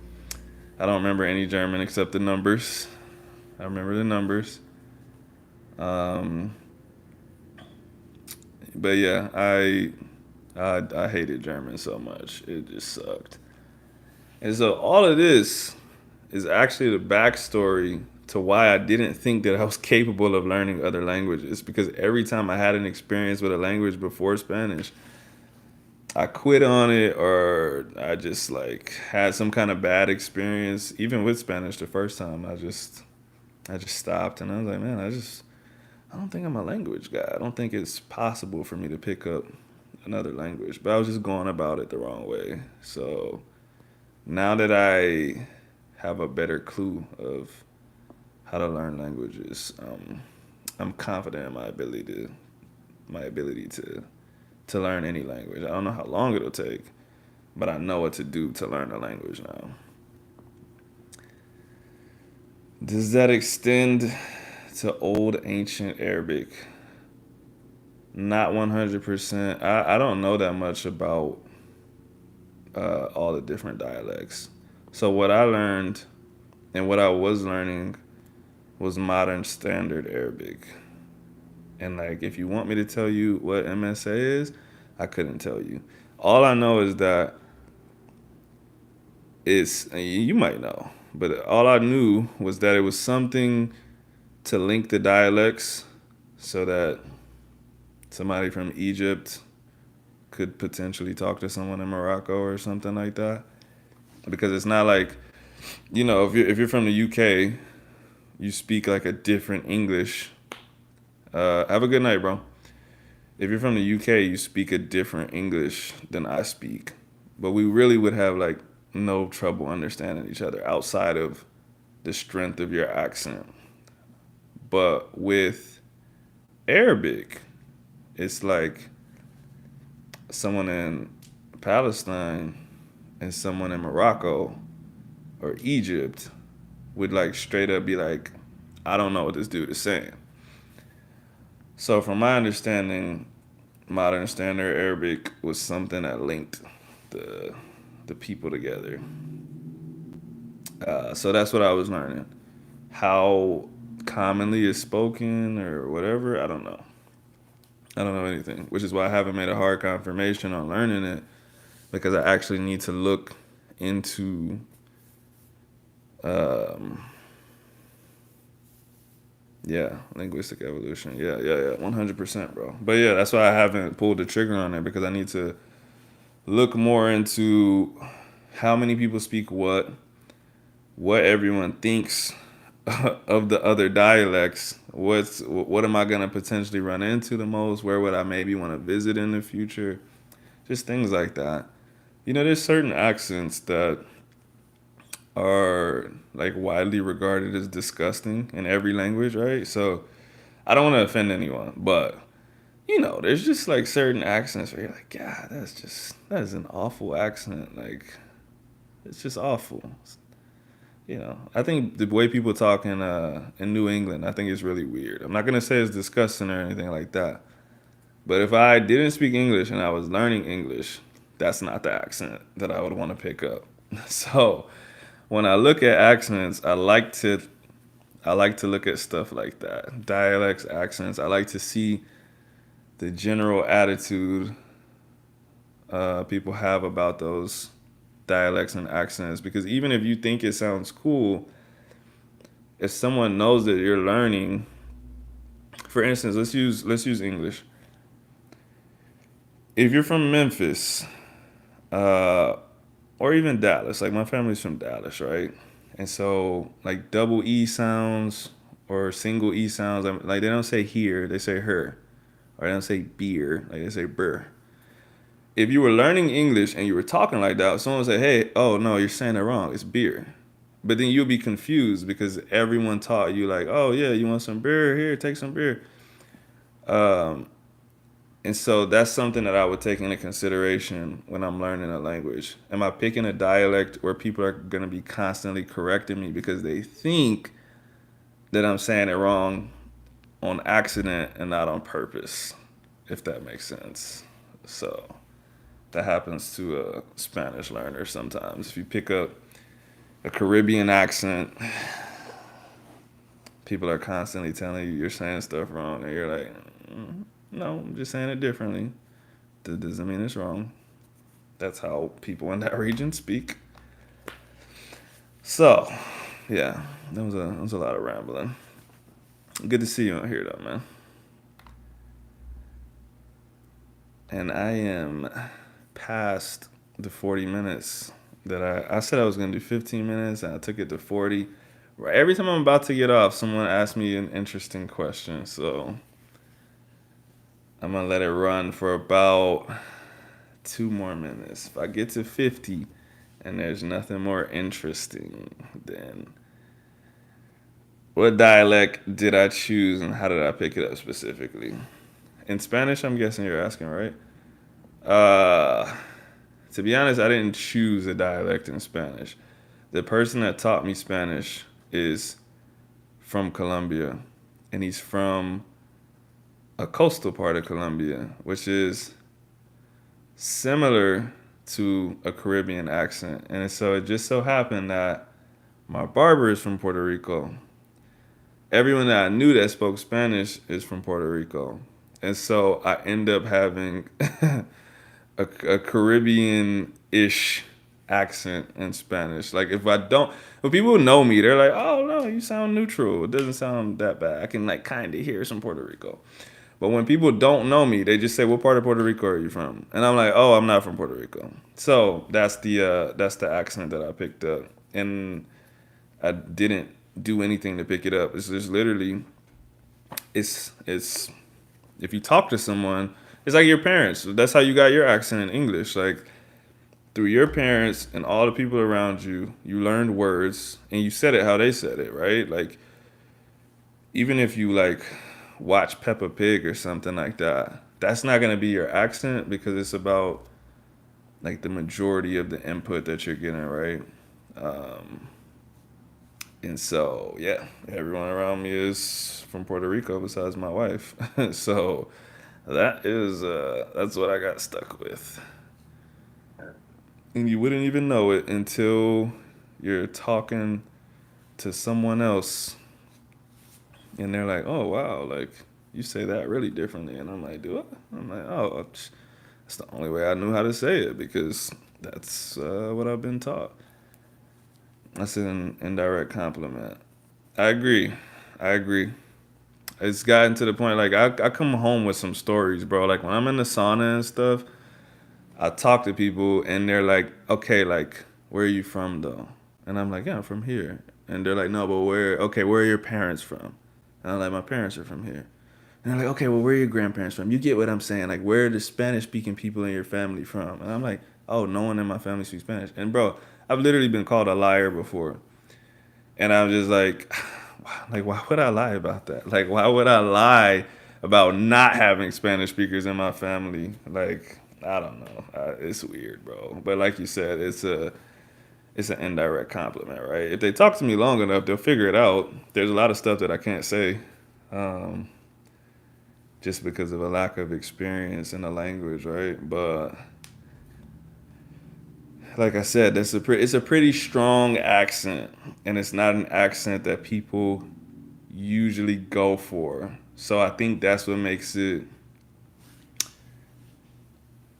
Speaker 1: I don't remember any German except the numbers. I remember the numbers. Um, but yeah, I hated German so much. It just sucked. And so all of this is actually the backstory to why I didn't think that I was capable of learning other languages. Because every time I had an experience with a language before Spanish, I quit on it or I just like had some kind of bad experience. Even with Spanish the first time, I just stopped and I was like, man, I don't think I'm a language guy. I don't think it's possible for me to pick up another language. But I was just going about it the wrong way. So now that I have a better clue of how to learn languages, I'm confident in my ability to learn any language. I don't know how long it'll take, but I know what to do to learn a language now. Does that extend to old ancient Arabic? Not 100%. I don't know that much about all the different dialects. So what I learned and what I was learning was modern standard Arabic. And like if you want me to tell you what MSA is, I couldn't tell you. All I know is that you might know, but all I knew was that it was something to link the dialects so that somebody from Egypt could potentially talk to someone in Morocco or something like that. Because it's not like, if you're from the UK, you speak like a different English. Have a good night, bro. If you're from the UK, you speak a different English than I speak. But we really would have like no trouble understanding each other outside of the strength of your accent. But with Arabic, it's like someone in Palestine and someone in Morocco or Egypt would like straight up be like, I don't know what this dude is saying. So from my understanding, modern standard Arabic was something that linked the people together. So that's what I was learning. How commonly is spoken or whatever. I don't know. I don't know anything, which is why I haven't made a hard confirmation on learning it because I actually need to look into um, yeah, linguistic evolution. Yeah, 100%, bro. But yeah, that's why I haven't pulled the trigger on it because I need to look more into how many people speak what everyone thinks of the other dialects. What am I gonna potentially run into the most? Where would I maybe want to visit in the future? Just things like that. There's certain accents that are like widely regarded as disgusting in every language, right? So I don't want to offend anyone, but there's just like certain accents where you're like, God, that is an awful accent. Like, it's just awful. I think the way people talk in New England, I think is really weird. I'm not gonna say it's disgusting or anything like that, but if I didn't speak English and I was learning English, that's not the accent that I would want to pick up. So when I look at accents, I like to look at stuff like that, dialects, accents. I like to see the general attitude people have about those dialects and accents because even if you think it sounds cool, if someone knows that you're learning, for instance, let's use English. If you're from Memphis, uh, or even Dallas, like my family's from Dallas, right? And so like double E sounds or single E sounds, like they don't say here, they say her, or they don't say beer, like they say burr. If you were learning English and you were talking like that, someone would say, "Hey, oh no, you're saying it wrong. It's beer." But then you'll be confused because everyone taught you like, "Oh yeah, you want some beer? Here, take some beer." Um, and so that's something that I would take into consideration when I'm learning a language. Am I picking a dialect where people are going to be constantly correcting me because they think that I'm saying it wrong on accident and not on purpose, if that makes sense? So that happens to a Spanish learner sometimes. If you pick up a Caribbean accent, people are constantly telling you you're saying stuff wrong, and you're like, no, I'm just saying it differently. That doesn't mean it's wrong. That's how people in that region speak. So, yeah, that was a lot of rambling. Good to see you on here, though, man. And I am past the 40 minutes that I said I was gonna do 15 minutes, and I took it to 40. Right, every time I'm about to get off, someone asks me an interesting question, so I'm gonna let it run for about 2 more minutes. If I get to 50 and there's nothing more interesting, then what dialect did I choose and how did I pick it up specifically? In Spanish, I'm guessing you're asking, right? Uh, to be honest, I didn't choose a dialect in Spanish. The person that taught me Spanish is from Colombia, and he's from a coastal part of Colombia, which is similar to a Caribbean accent. And so it just so happened that my barber is from Puerto Rico. Everyone that I knew that spoke Spanish is from Puerto Rico. And so I end up having a Caribbean ish accent in Spanish. Like when people know me, they're like, oh no, you sound neutral. It doesn't sound that bad. I can like kind of hear some Puerto Rico. But when people don't know me, they just say, "What part of Puerto Rico are you from?" And I'm like, "Oh, I'm not from Puerto Rico." So that's the accent that I picked up, and I didn't do anything to pick it up. It's just literally, it's if you talk to someone, it's like your parents. That's how you got your accent in English. Like through your parents and all the people around you, you learned words and you said it how they said it, right? Like even if you like watch Peppa Pig or something like that, that's not gonna be your accent because it's about like the majority of the input that you're getting, right? Um, and so yeah, everyone around me is from Puerto Rico besides my wife. So that's what I got stuck with. And you wouldn't even know it until you're talking to someone else And they're like, oh, wow, like, you say that really differently. And I'm like, do I? I'm like, oh, that's the only way I knew how to say it because that's what I've been taught. That's an indirect compliment. I agree. I agree. It's gotten to the point, like, I come home with some stories, bro. Like, when I'm in the sauna and stuff, I talk to people and they're like, okay, like, where are you from, though? And I'm like, yeah, I'm from here. And they're like, no, but where are your parents from? And I'm like, my parents are from here. And they're like, okay, well, where are your grandparents from? You get what I'm saying? Like, where are the Spanish speaking people in your family from? And I'm like, oh, no one in my family speaks Spanish. And bro, I've literally been called a liar before. And I'm just like, why would I lie about that? Like, why would I lie about not having Spanish speakers in my family? Like, I don't know. It's weird, bro. But like you said, it's an indirect compliment, right? If they talk to me long enough, they'll figure it out. There's a lot of stuff that I can't say. Um, just because of a lack of experience in the language, right? But like I said, it's a pretty strong accent, and it's not an accent that people usually go for. So I think that's what makes it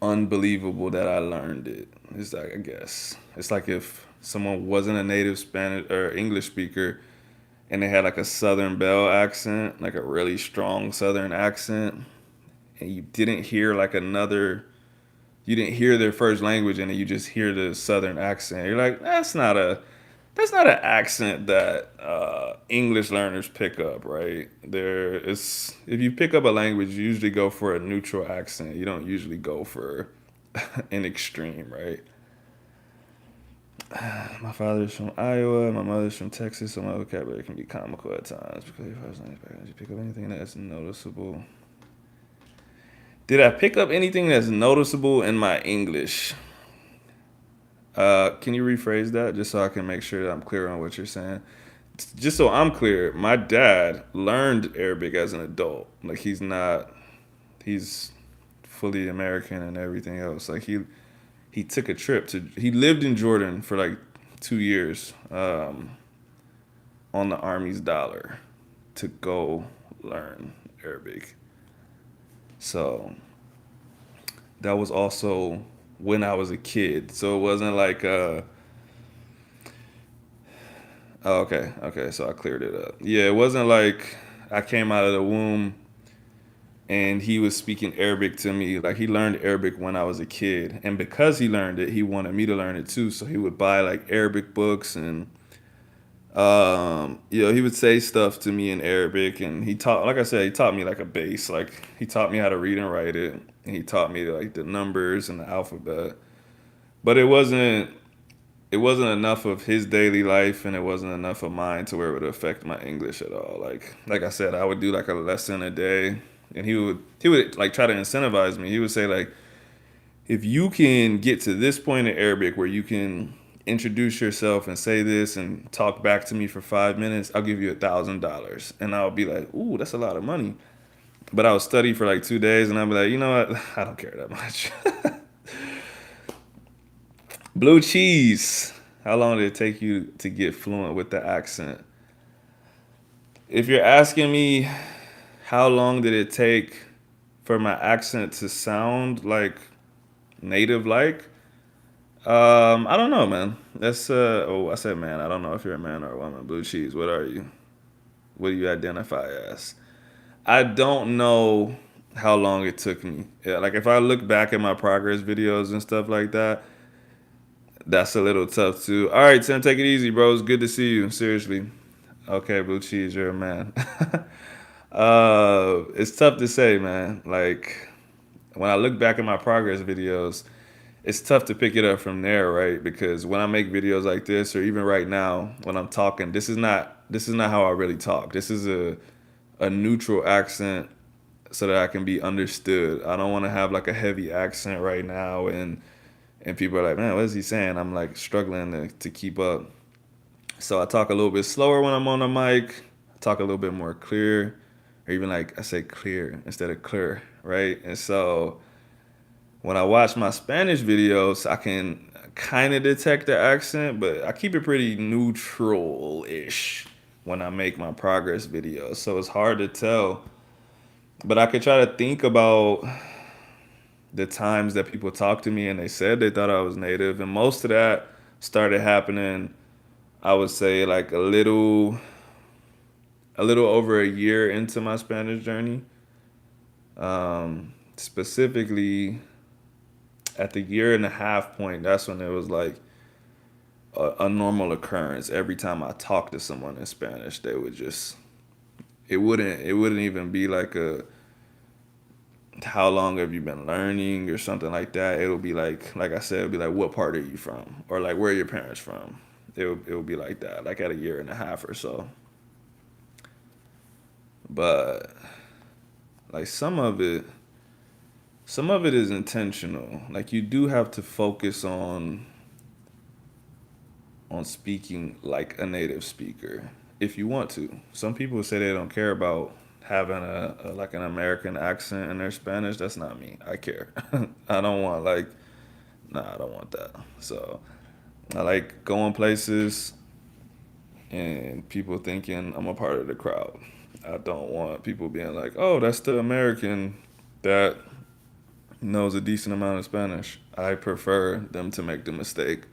Speaker 1: unbelievable that I learned it. It's like, I guess it's like if someone wasn't a native Spanish or English speaker and they had like a Southern Belle accent, like a really strong Southern accent, and you didn't hear their first language, and then you just hear the Southern accent. You're like, that's not an accent that English learners pick up, right? If you pick up a language, you usually go for a neutral accent. You don't usually go for an extreme, right? My father's from Iowa, my mother's from Texas, so my vocabulary can be comical at times because your first language background. You pick up anything that's noticeable. Did I pick up anything that's noticeable in my English? Can you rephrase that just so I can make sure that I'm clear on what you're saying? Just so I'm clear, my dad learned Arabic as an adult. Like he's fully American and everything else. Like he took a trip he lived in Jordan for like 2 years on the Army's dollar to go learn Arabic. So that was also when I was a kid. So it wasn't like oh, okay, so I cleared it up. Yeah, it wasn't like I came out of the womb and he was speaking Arabic to me. Like he learned Arabic when I was a kid. And because he learned it, he wanted me to learn it too. So he would buy like Arabic books and he would say stuff to me in Arabic, and like I said, he taught me like a base. Like he taught me how to read and write it, and he taught me like the numbers and the alphabet. But it wasn't enough of his daily life, and it wasn't enough of mine to where it would affect my English at all. Like I said, I would do like a lesson a day, and he would like try to incentivize me. He would say like, if you can get to this point in Arabic where you can introduce yourself and say this and talk back to me for 5 minutes, I'll give you $1,000. And I'll be like, ooh, that's a lot of money. But I would study for like 2 days, and I'll be like, you know what? I don't care that much. Blue cheese. How long did it take you to get fluent with the accent? If you're asking me how long did it take for my accent to sound like native like, I don't know, man. I said man. I don't know if you're a man or a woman. Blue cheese. What are you? What do you identify as? I don't know how long it took me. Yeah, like if I look back at my progress videos and stuff like that, that's a little tough too. All right, Tim, take it easy, bro. It's good to see you. Seriously. Okay, blue cheese, you're a man. It's tough to say, man. Like when I look back at my progress videos, it's tough to pick it up from there, right? Because when I make videos like this, or even right now when I'm talking, this is not how I really talk. This is a neutral accent so that I can be understood. I don't want to have like a heavy accent right now, and people are like, man, what is he saying? I'm like struggling to keep up. So I talk a little bit slower when I'm on the mic. I talk a little bit more clear, or even like I say clear instead of clear, right? And so when I watch my Spanish videos, I can kind of detect the accent, but I keep it pretty neutral-ish. when I make my progress videos. So it's hard to tell. But I could try to think about the times that people talked to me and they said they thought I was native. And most of that started happening, I would say, like a little over a year into my Spanish journey. Specifically at the year and a half point, that's when it was like a normal occurrence. Every time I talked to someone in Spanish, they would just it wouldn't even be like a how long have you been learning or something like that. It'll be like I said, it'll be like, what part are you from, or like, where are your parents from. It would be like that, like at a year and a half or so. But like some of it is intentional. Like, you do have to focus on speaking like a native speaker if you want to. Some people say they don't care about having a like an American accent in their Spanish. That's not me. I care. I don't want like nah, I don't want that. So I like going places and people thinking I'm a part of the crowd. I don't want people being like, "Oh, that's the American that knows a decent amount of Spanish." I prefer them to make the mistake.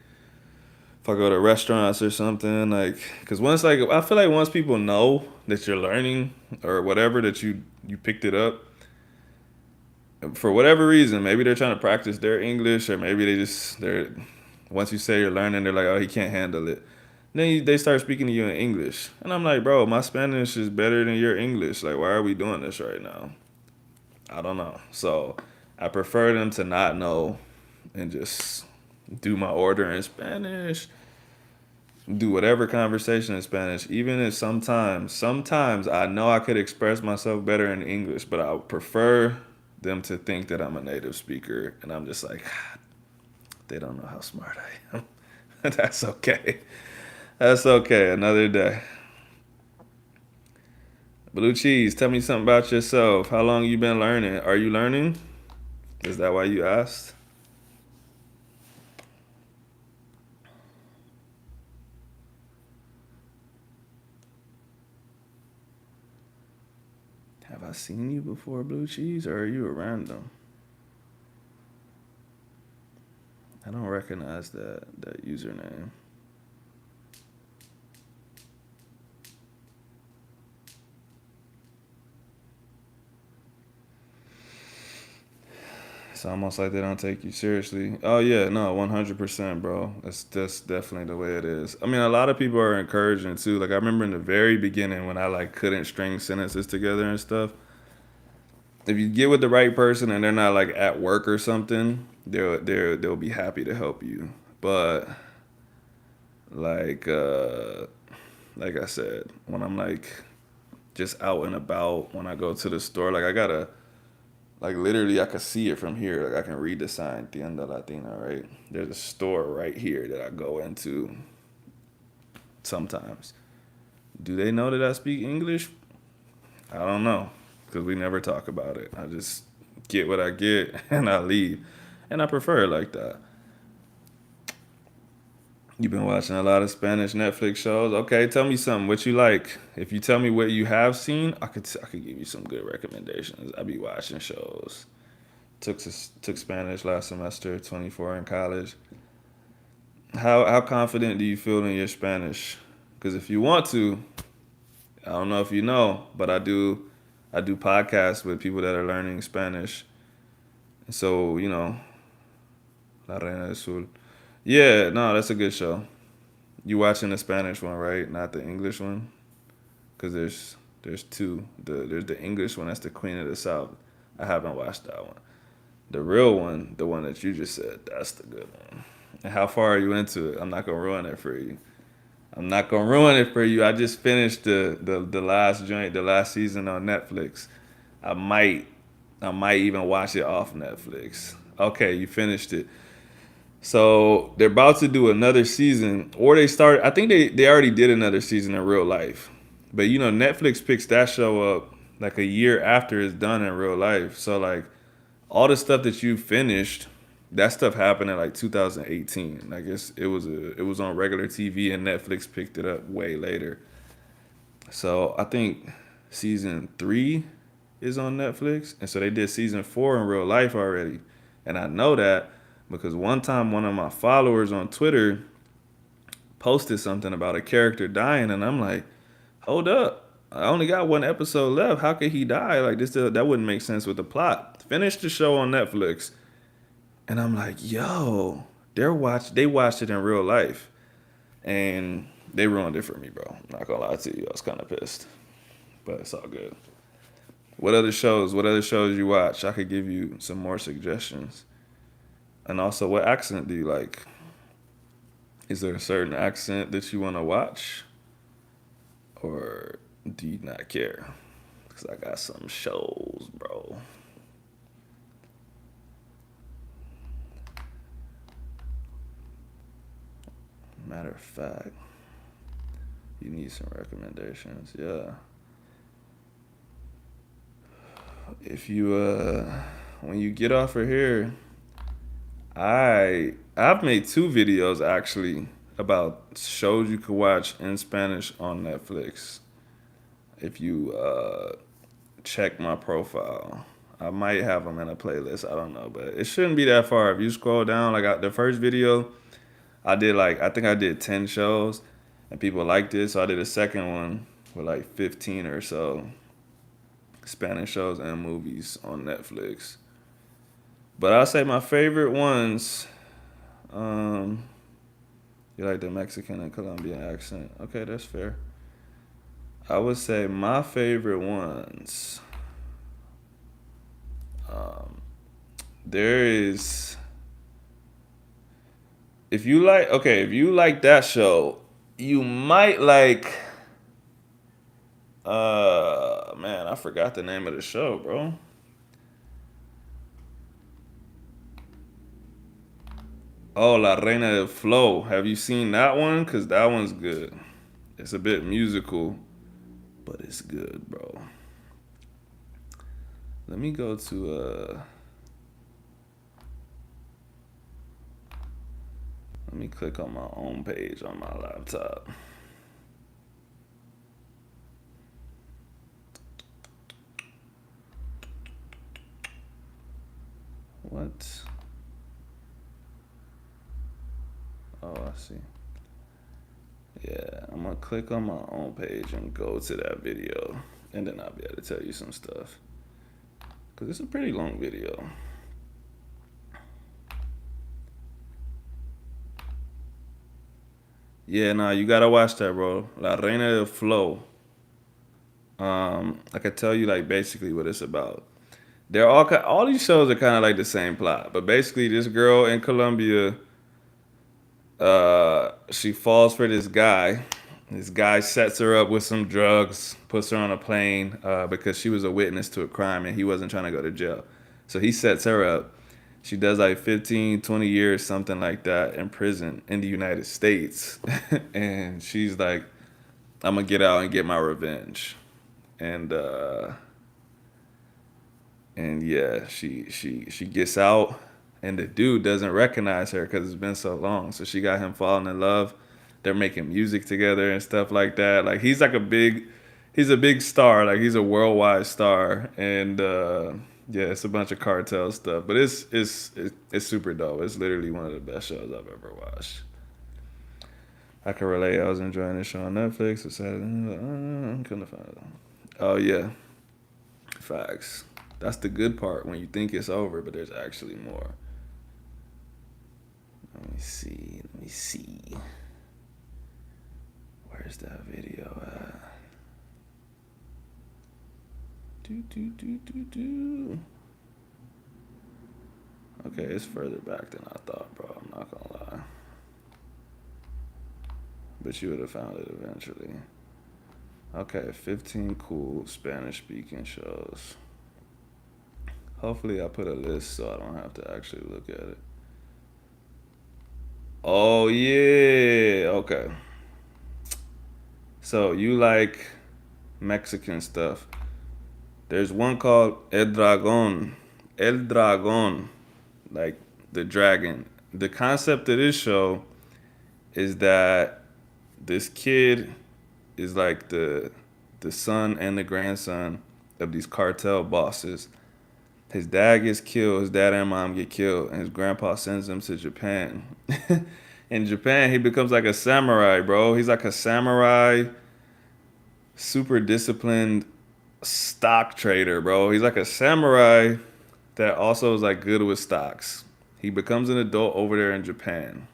Speaker 1: If I go to restaurants or something, like, because once, like, I feel like once people know that you're learning or whatever, that you picked it up for whatever reason, maybe they're trying to practice their English, or maybe they're once you say you're learning, they're like, oh, he can't handle it. Then they start speaking to you in English, and I'm like, bro, my Spanish is better than your English. Like, why are we doing this right now? I don't know. So I prefer them to not know and just do my order in Spanish, do whatever conversation in Spanish, even if sometimes I know I could express myself better in English, but I would prefer them to think that I'm a native speaker, and I'm just like, "God, they don't know how smart I am." That's okay. That's okay. Another day. Blue Cheese, tell me something about yourself. How long you been learning? Are you learning? Is that why you asked? Have I seen you before, Blue Cheese, or are you a random? I don't recognize that username. It's almost like they don't take you seriously. Oh yeah, no, 100%, bro. That's definitely the way it is. I mean, a lot of people are encouraging too. Like, I remember in the very beginning when I like couldn't string sentences together and stuff. If you get with the right person and they're not like at work or something, they'll be happy to help you. But like uh like I said, when I'm like just out and about, when I go to the store, like I gotta like literally I can see it from here. Like, I can read the sign Tienda Latina, right? There's a store right here that I go into sometimes. Do they know that I speak English? I don't know, because we never talk about it. I just get what I get and I leave. And I prefer it like that. You've been watching a lot of Spanish Netflix shows. Okay, tell me something. What you like? If you tell me what you have seen, I could give you some good recommendations. I be watching shows. Took Spanish last semester, 24 in college. How confident do you feel in your Spanish? Because if you want to, I don't know if you know, but I do podcasts with people that are learning Spanish. So, La Reina del Sur. Yeah, no, that's a good show. You watching the Spanish one, right? Not the English one, because there's two. There's the English one, that's the Queen of the South. I haven't watched that one. The real one, the one that you just said, that's the good one. And how far are you into it? I'm not gonna ruin it for you. I'm not gonna ruin it for you. I just finished the last joint, the last season on Netflix. I might I might even watch it off Netflix. Okay, you finished it. So they're about to do another season, or they start. I think they already did another season in real life, but Netflix picks that show up like a year after it's done in real life. So like all the stuff that you finished, that stuff happened in like 2018. I guess it was on regular TV and Netflix picked it up way later. So I think season 3 is on Netflix, and so they did season 4 in real life already, and I know that because one time one of my followers on Twitter posted something about a character dying, and I'm like, hold up, I only got one episode left. How could he die? Like this, that wouldn't make sense with the plot. Finish the show on Netflix, and I'm like, yo, they watched it in real life, and they ruined it for me, bro. I'm not gonna lie to you, I was kind of pissed, but it's all good. What other shows? What other shows you watch? I could give you some more suggestions. And also, what accent do you like? Is there a certain accent that you want to watch, or do you not care? Because I got some shows, bro. Matter of fact, you need some recommendations. Yeah. If you when you get off of here, I've made 2 videos actually about shows you could watch in Spanish on Netflix. If you check my profile, I might have them in a playlist. I don't know, but it shouldn't be that far. If you scroll down, the first video, I did I think I did 10 shows, and people liked it. So I did a second one with 15 or so Spanish shows and movies on Netflix. But I'll say my favorite ones. Um, you like the Mexican and Colombian accent? Okay, that's fair. I would say my favorite ones. Um, there is. If you like that show, you might like. Man, I forgot the name of the show, bro. Oh, La Reina del Flow. Have you seen that one? Cause that one's good. It's a bit musical, but it's good, bro. Let me go to let me click on my own page on my laptop. What? Oh, I see. Yeah, I'm gonna click on my own page and go to that video, and then I'll be able to tell you some stuff. Cause it's a pretty long video. Yeah, nah, you gotta watch that, bro. La Reina del Flow. I could tell you basically what it's about. They're all these shows are kind of like the same plot, but basically this girl in Colombia, she falls for this guy. This guy sets her up with some drugs, puts her on a plane because she was a witness to a crime and he wasn't trying to go to jail. So he sets her up. She does 15, 20 years, something like that, in prison in the United States. And she's like, I'm going to get out and get my revenge. And yeah, she gets out, and the dude doesn't recognize her because it's been so long. So she got him falling in love. They're making music together and stuff like that. He's a big star. He's a worldwide star, and yeah, it's a bunch of cartel stuff. But it's super dope. It's literally one of the best shows I've ever watched. I can relate. I was enjoying this show on Netflix. It's Saturday. Couldn't find it. Oh yeah, facts. That's the good part when you think it's over, but there's actually more. Let me see. Let me see. Where's that video at? Do. Okay, it's further back than I thought, bro. I'm not gonna lie. But you would have found it eventually. Okay, 15 cool Spanish speaking shows. Hopefully I put a list so I don't have to actually look at it. Oh yeah, okay. So you like Mexican stuff. There's one called El Dragon. El Dragon. Like the dragon. The concept of this show is that this kid is like the the son and the grandson of these cartel bosses. His dad gets killed, his dad and mom get killed, and his grandpa sends him to Japan. In Japan, he becomes like a samurai, bro. He's like a samurai, super disciplined stock trader, bro. He's like a samurai that also is like good with stocks. He becomes an adult over there in Japan.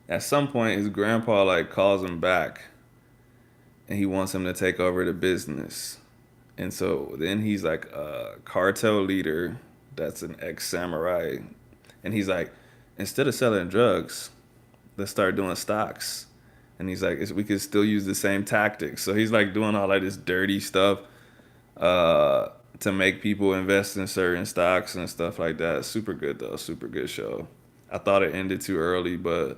Speaker 1: At some point, his grandpa like calls him back, and he wants him to take over the business. And so then he's like a cartel leader that's an ex samurai. And he's like, instead of selling drugs, let's start doing stocks. And he's like, we could still use the same tactics. So he's like doing all like this dirty stuff to make people invest in certain stocks and stuff like that. Super good though, super good show. I thought it ended too early, but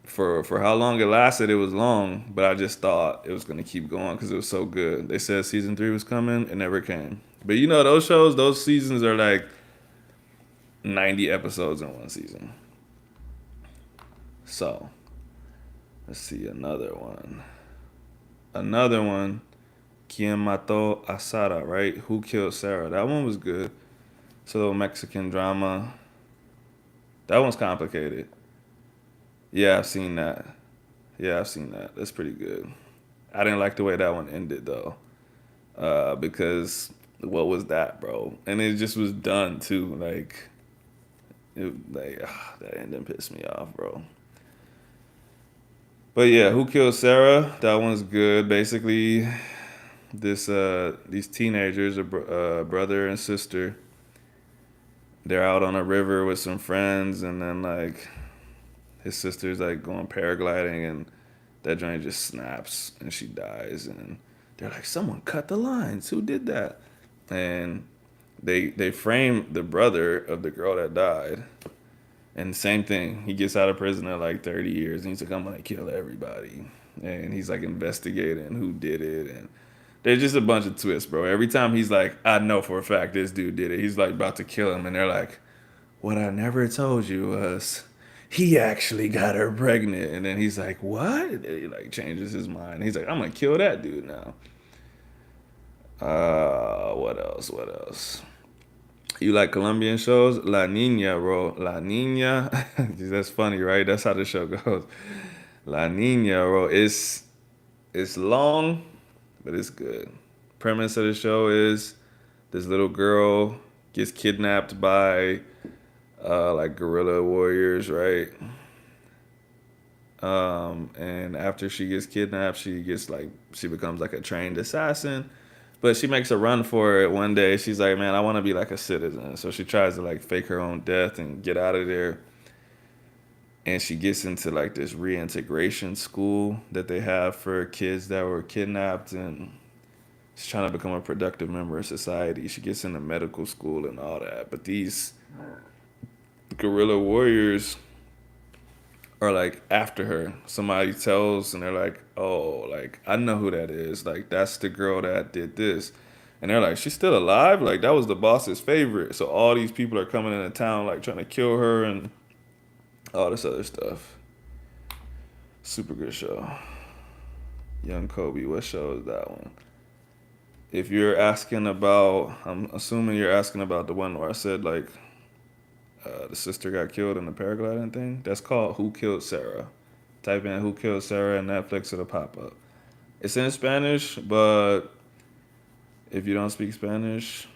Speaker 1: for how long it lasted, it was long, but I just thought it was gonna keep going because it was so good. They said season 3 was coming, it never came. But you know those shows, those seasons are like 90 episodes in one season. So let's see another one. Another one, Quien Mató a Sara, right? Who Killed Sarah? That one was good. It's a little Mexican drama. That one's complicated. Yeah, I've seen that. Yeah, I've seen that. That's pretty good. I didn't like the way that one ended though, because what was that, bro? And it just was done too. That ending pissed me off, bro. But yeah, Who Killed Sarah? That one's good. Basically, these teenagers, brother and sister, they're out on a river with some friends, and then like his sister's like going paragliding, and that joint just snaps and she dies, and they're like, someone cut the lines. Who did that? And they frame the brother of the girl that died. And same thing, he gets out of prison at like 30 years, and he's like, I'm gonna kill everybody. And he's like investigating who did it, and there's just a bunch of twists, bro. Every time he's like, I know for a fact this dude did it, he's like about to kill him, and they're like, what I never told you was he actually got her pregnant. And then he's like, what? And he like changes his mind. He's like, I'm gonna kill that dude now. What else? What else? You like Colombian shows? La Nina, bro. La Nina. That's funny, right? That's how the show goes. La Nina, bro. It's long, but it's good. Premise of the show is this little girl gets kidnapped by like guerrilla warriors, right? And after she gets kidnapped, she becomes like a trained assassin. But she makes a run for it one day. She's like, man, I want to be like a citizen. So she tries to like fake her own death and get out of there. And she gets into like this reintegration school that they have for kids that were kidnapped, and she's trying to become a productive member of society. She gets into medical school and all that. But these guerrilla warriors are like after her. Somebody tells, and they're like, oh, like I know who that is. Like that's the girl that did this. And they're like, she's still alive? Like that was the boss's favorite. So all these people are coming into town like trying to kill her and all this other stuff. Super good show. Young Kobe, what show is that one? If you're asking about, I'm assuming you're asking about the one where I said like the sister got killed in the paragliding thing. That's called Who Killed Sarah. Type in Who Killed Sarah in Netflix, it'll pop up. It's in Spanish, but if you don't speak Spanish,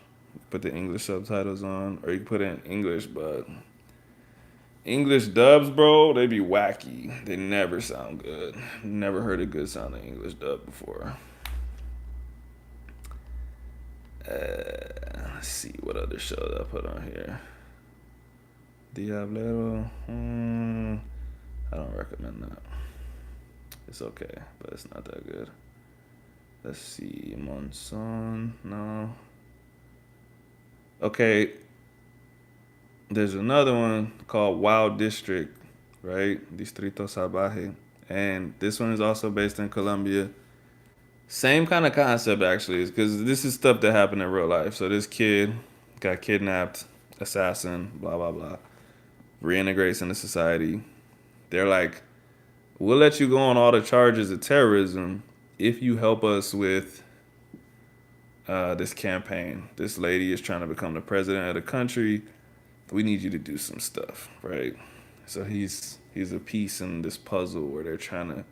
Speaker 1: put the English subtitles on, or you can put it in English, but English dubs, bro, they be wacky. They never sound good. Never heard a good sounding English dub before. Let's see what other shows I put on here. Diablero, I don't recommend that. It's okay, but it's not that good. Let's see, Monson, no. Okay, there's another one called Wild District, right? Distrito Salvaje. And this one is also based in Colombia. Same kind of concept, actually, because this is stuff that happened in real life. So this kid got kidnapped, assassin, blah, blah, blah. Reintegrates into society. They're like, we'll let you go on all the charges of terrorism, if you help us with this campaign, this lady is trying to become the president of the country. We need you to do some stuff, right? So he's a piece in this puzzle where they're trying to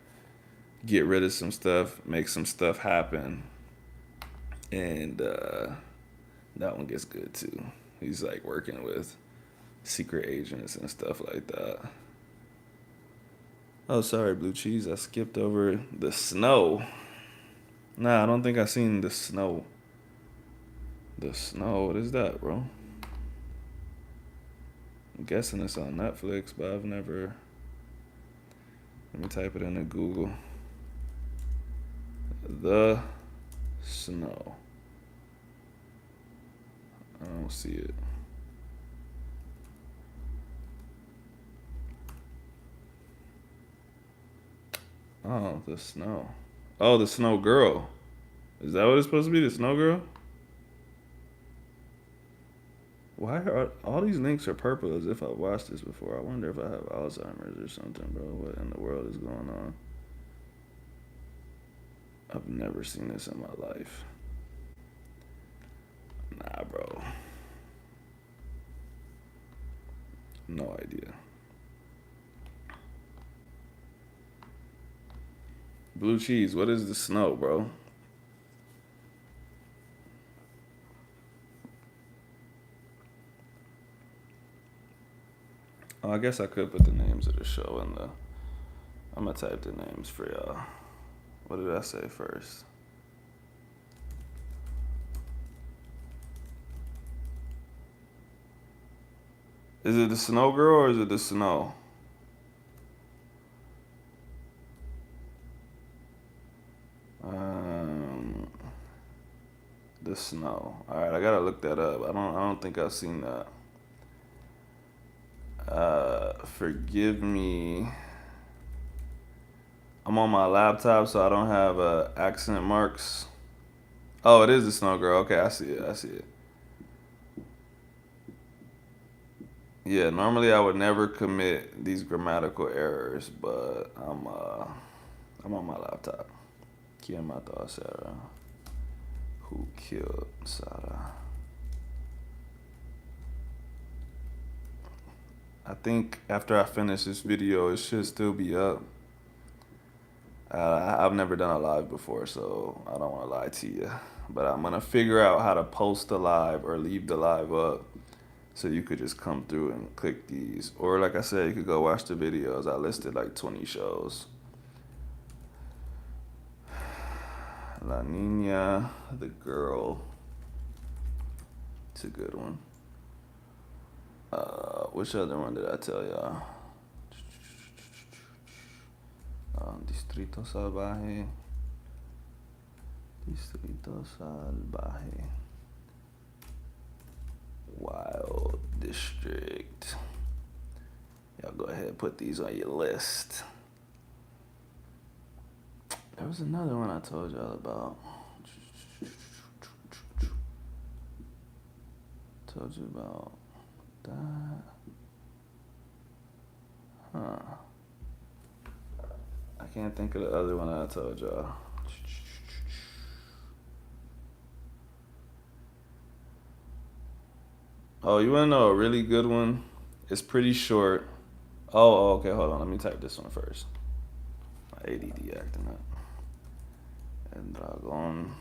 Speaker 1: get rid of some stuff, make some stuff happen, and that one gets good too. He's like working with secret agents and stuff like that. Oh, sorry, Blue Cheese. I skipped over the snow. Nah, I don't think I seen the snow. The snow. What is that, bro? I'm guessing it's on Netflix, but I've never. Let me type it into Google. The snow. I don't see it. Oh, the snow. Oh, the snow girl. Is that what it's supposed to be? The snow girl? Why are all these links are purple as if I've watched this before? I wonder if I have Alzheimer's or something, bro. What in the world is going on? I've never seen this in my life. Nah, bro. No idea. Blue Cheese, what is the snow, bro? Oh, I guess I could put the names of the show in the. I'm gonna type the names for y'all. What did I say first? Is it the snow girl or is it the snow? Um, the snow. All right, I gotta look that up. I don't think I've seen that. Forgive me. I'm on my laptop, so I don't have accent marks. Oh, it is the snow girl. Okay, I see it. I see it. Yeah, normally I would never commit these grammatical errors, but I'm on my laptop. ¿Quién mató a Sarah? Who killed Sarah? I think after I finish this video, it should still be up. I've never done a live before, so I don't want to lie to you. But I'm gonna figure out how to post the live or leave the live up, so you could just come through and click these. Or like I said, you could go watch the videos. I listed like 20 shows. La Nina, the girl. It's a good one. Which other one did I tell y'all? Distrito Salvaje. Distrito Salvaje. Wild District. Y'all go ahead and put these on your list. There was another one I told y'all about. Told you about that. Huh. I can't think of the other one I told y'all. Oh, you wanna know a really good one? It's pretty short. Oh, okay, hold on. Let me type this one first. My ADD acting up. And Dragon.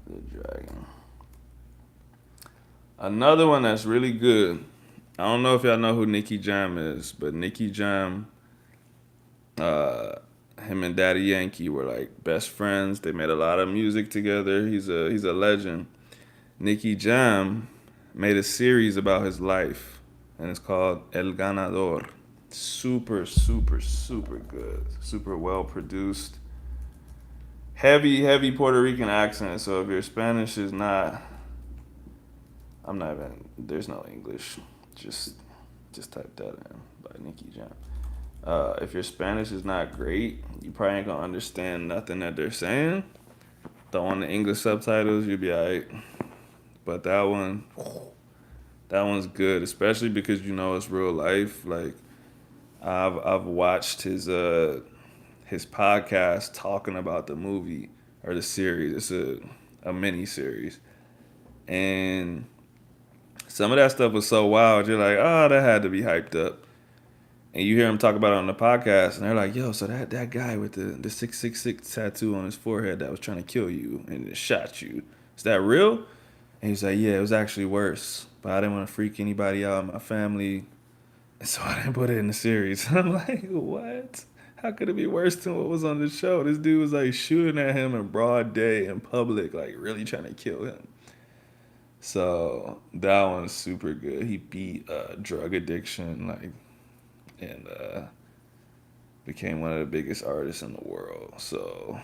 Speaker 1: The Dragon. Another one that's really good. I don't know if y'all know who Nicky Jam is, but Nicky Jam, him and Daddy Yankee were like best friends. They made a lot of music together. He's a legend. Nicky Jam made a series about his life, and it's called El Ganador. Super, super, super good. Super well produced. Heavy Puerto Rican accent. So if your Spanish is not, I'm not even. There's no English. Just type that in by Nicky Jam. If your Spanish is not great, you probably ain't gonna understand nothing that they're saying. Throw on the English subtitles, you'll be alright. But that one's good, especially because you know it's real life. Like I've watched his his podcast talking about the movie or the series. It's a mini series, and some of that stuff was so wild. You're like, oh, that had to be hyped up. And you hear him talk about it on the podcast, and they're like, yo, so that guy with the 666 tattoo on his forehead that was trying to kill you and it shot you, is that real? And he's like, yeah, it was actually worse, but I didn't want to freak anybody out in my family, and so I didn't put it in the series. I'm like, what? How could it be worse than what was on the show? This dude was like shooting at him in broad day in public, like really trying to kill him. So that one's super good. He beat drug addiction, like, and became one of the biggest artists in the world. So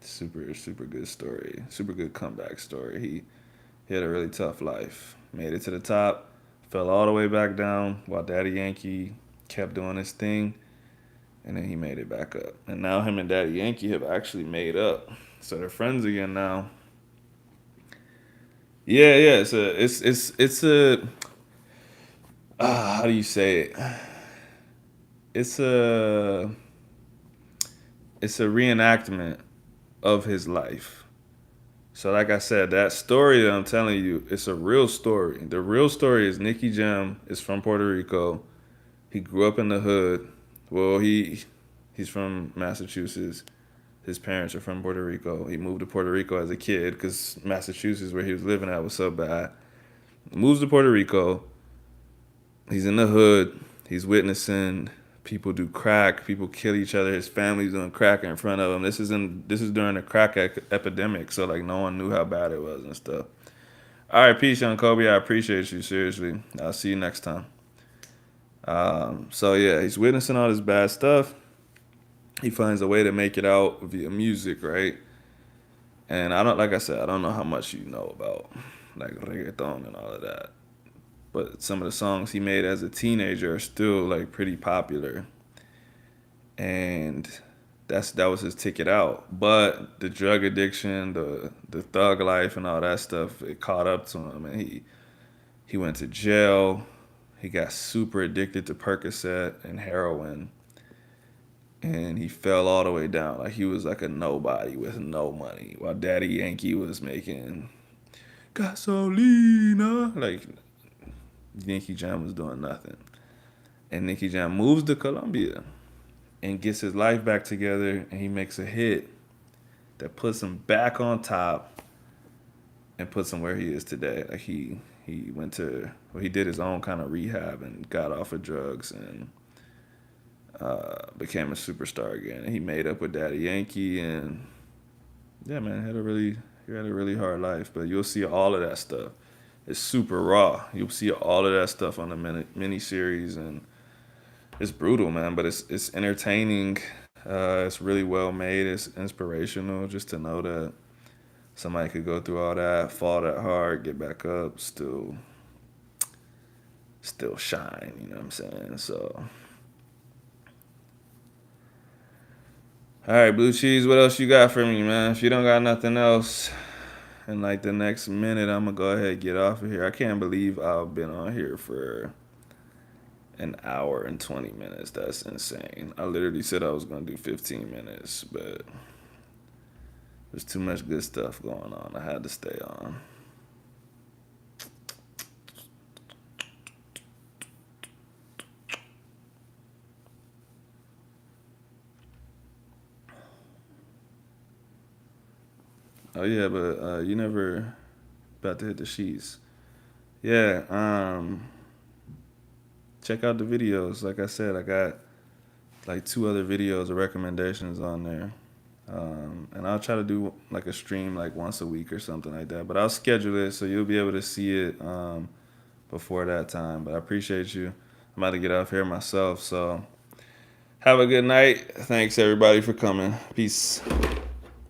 Speaker 1: super good story. Super good comeback story. He had a really tough life. Made it to the top, fell all the way back down while Daddy Yankee kept doing his thing, and then he made it back up. And now him and Daddy Yankee have actually made up. So they're friends again now. Yeah, yeah. It's a how do you say it? It's a it's a reenactment of his life. So like I said, that story that I'm telling you, it's a real story. The real story is Nicky Jam is from Puerto Rico. He grew up in the hood. Well, he's from Massachusetts. His parents are from Puerto Rico. He moved to Puerto Rico as a kid because Massachusetts, where he was living at, was so bad. Moves to Puerto Rico. He's in the hood. He's witnessing people do crack. People kill each other. His family's doing crack in front of him. This is during the crack epidemic, so like no one knew how bad it was and stuff. All right, peace, young Kobe. I appreciate you, seriously. I'll see you next time. So yeah, he's witnessing all this bad stuff. He finds a way to make it out via music, right? And I don't, like I said, I don't know how much you know about like reggaeton and all of that, but some of the songs he made as a teenager are still like pretty popular, and that was his ticket out. But the drug addiction, the thug life, and all that stuff, it caught up to him, and he went to jail. He got super addicted to Percocet and heroin, and he fell all the way down. Like he was like a nobody with no money, while Daddy Yankee was making gasolina. Like Nicky Jam was doing nothing, and Nicky Jam moves to Colombia and gets his life back together, and he makes a hit that puts him back on top and puts him where he is today. Like he he did his own kind of rehab and got off of drugs and became a superstar again. And he made up with Daddy Yankee, and yeah, man, he had a really hard life. But you'll see all of that stuff. It's super raw. You'll see all of that stuff on the mini series, and it's brutal, man. But it's entertaining. It's really well made. It's inspirational just to know that somebody could go through all that, fall that hard, get back up, still shine. You know what I'm saying? So. All right, Blue Cheese, what else you got for me, man? If you don't got nothing else, in like the next minute, I'm going to go ahead and get off of here. I can't believe I've been on here for an hour and 20 minutes. That's insane. I literally said I was going to do 15 minutes, but there's too much good stuff going on. I had to stay on. Oh yeah, but you never about to hit the sheets. Yeah, check out the videos. Like I said, I got like 2 other videos of recommendations on there. And I'll try to do like a stream like once a week or something like that. But I'll schedule it so you'll be able to see it before that time. But I appreciate you. I'm about to get off here myself. So have a good night. Thanks everybody for coming. Peace.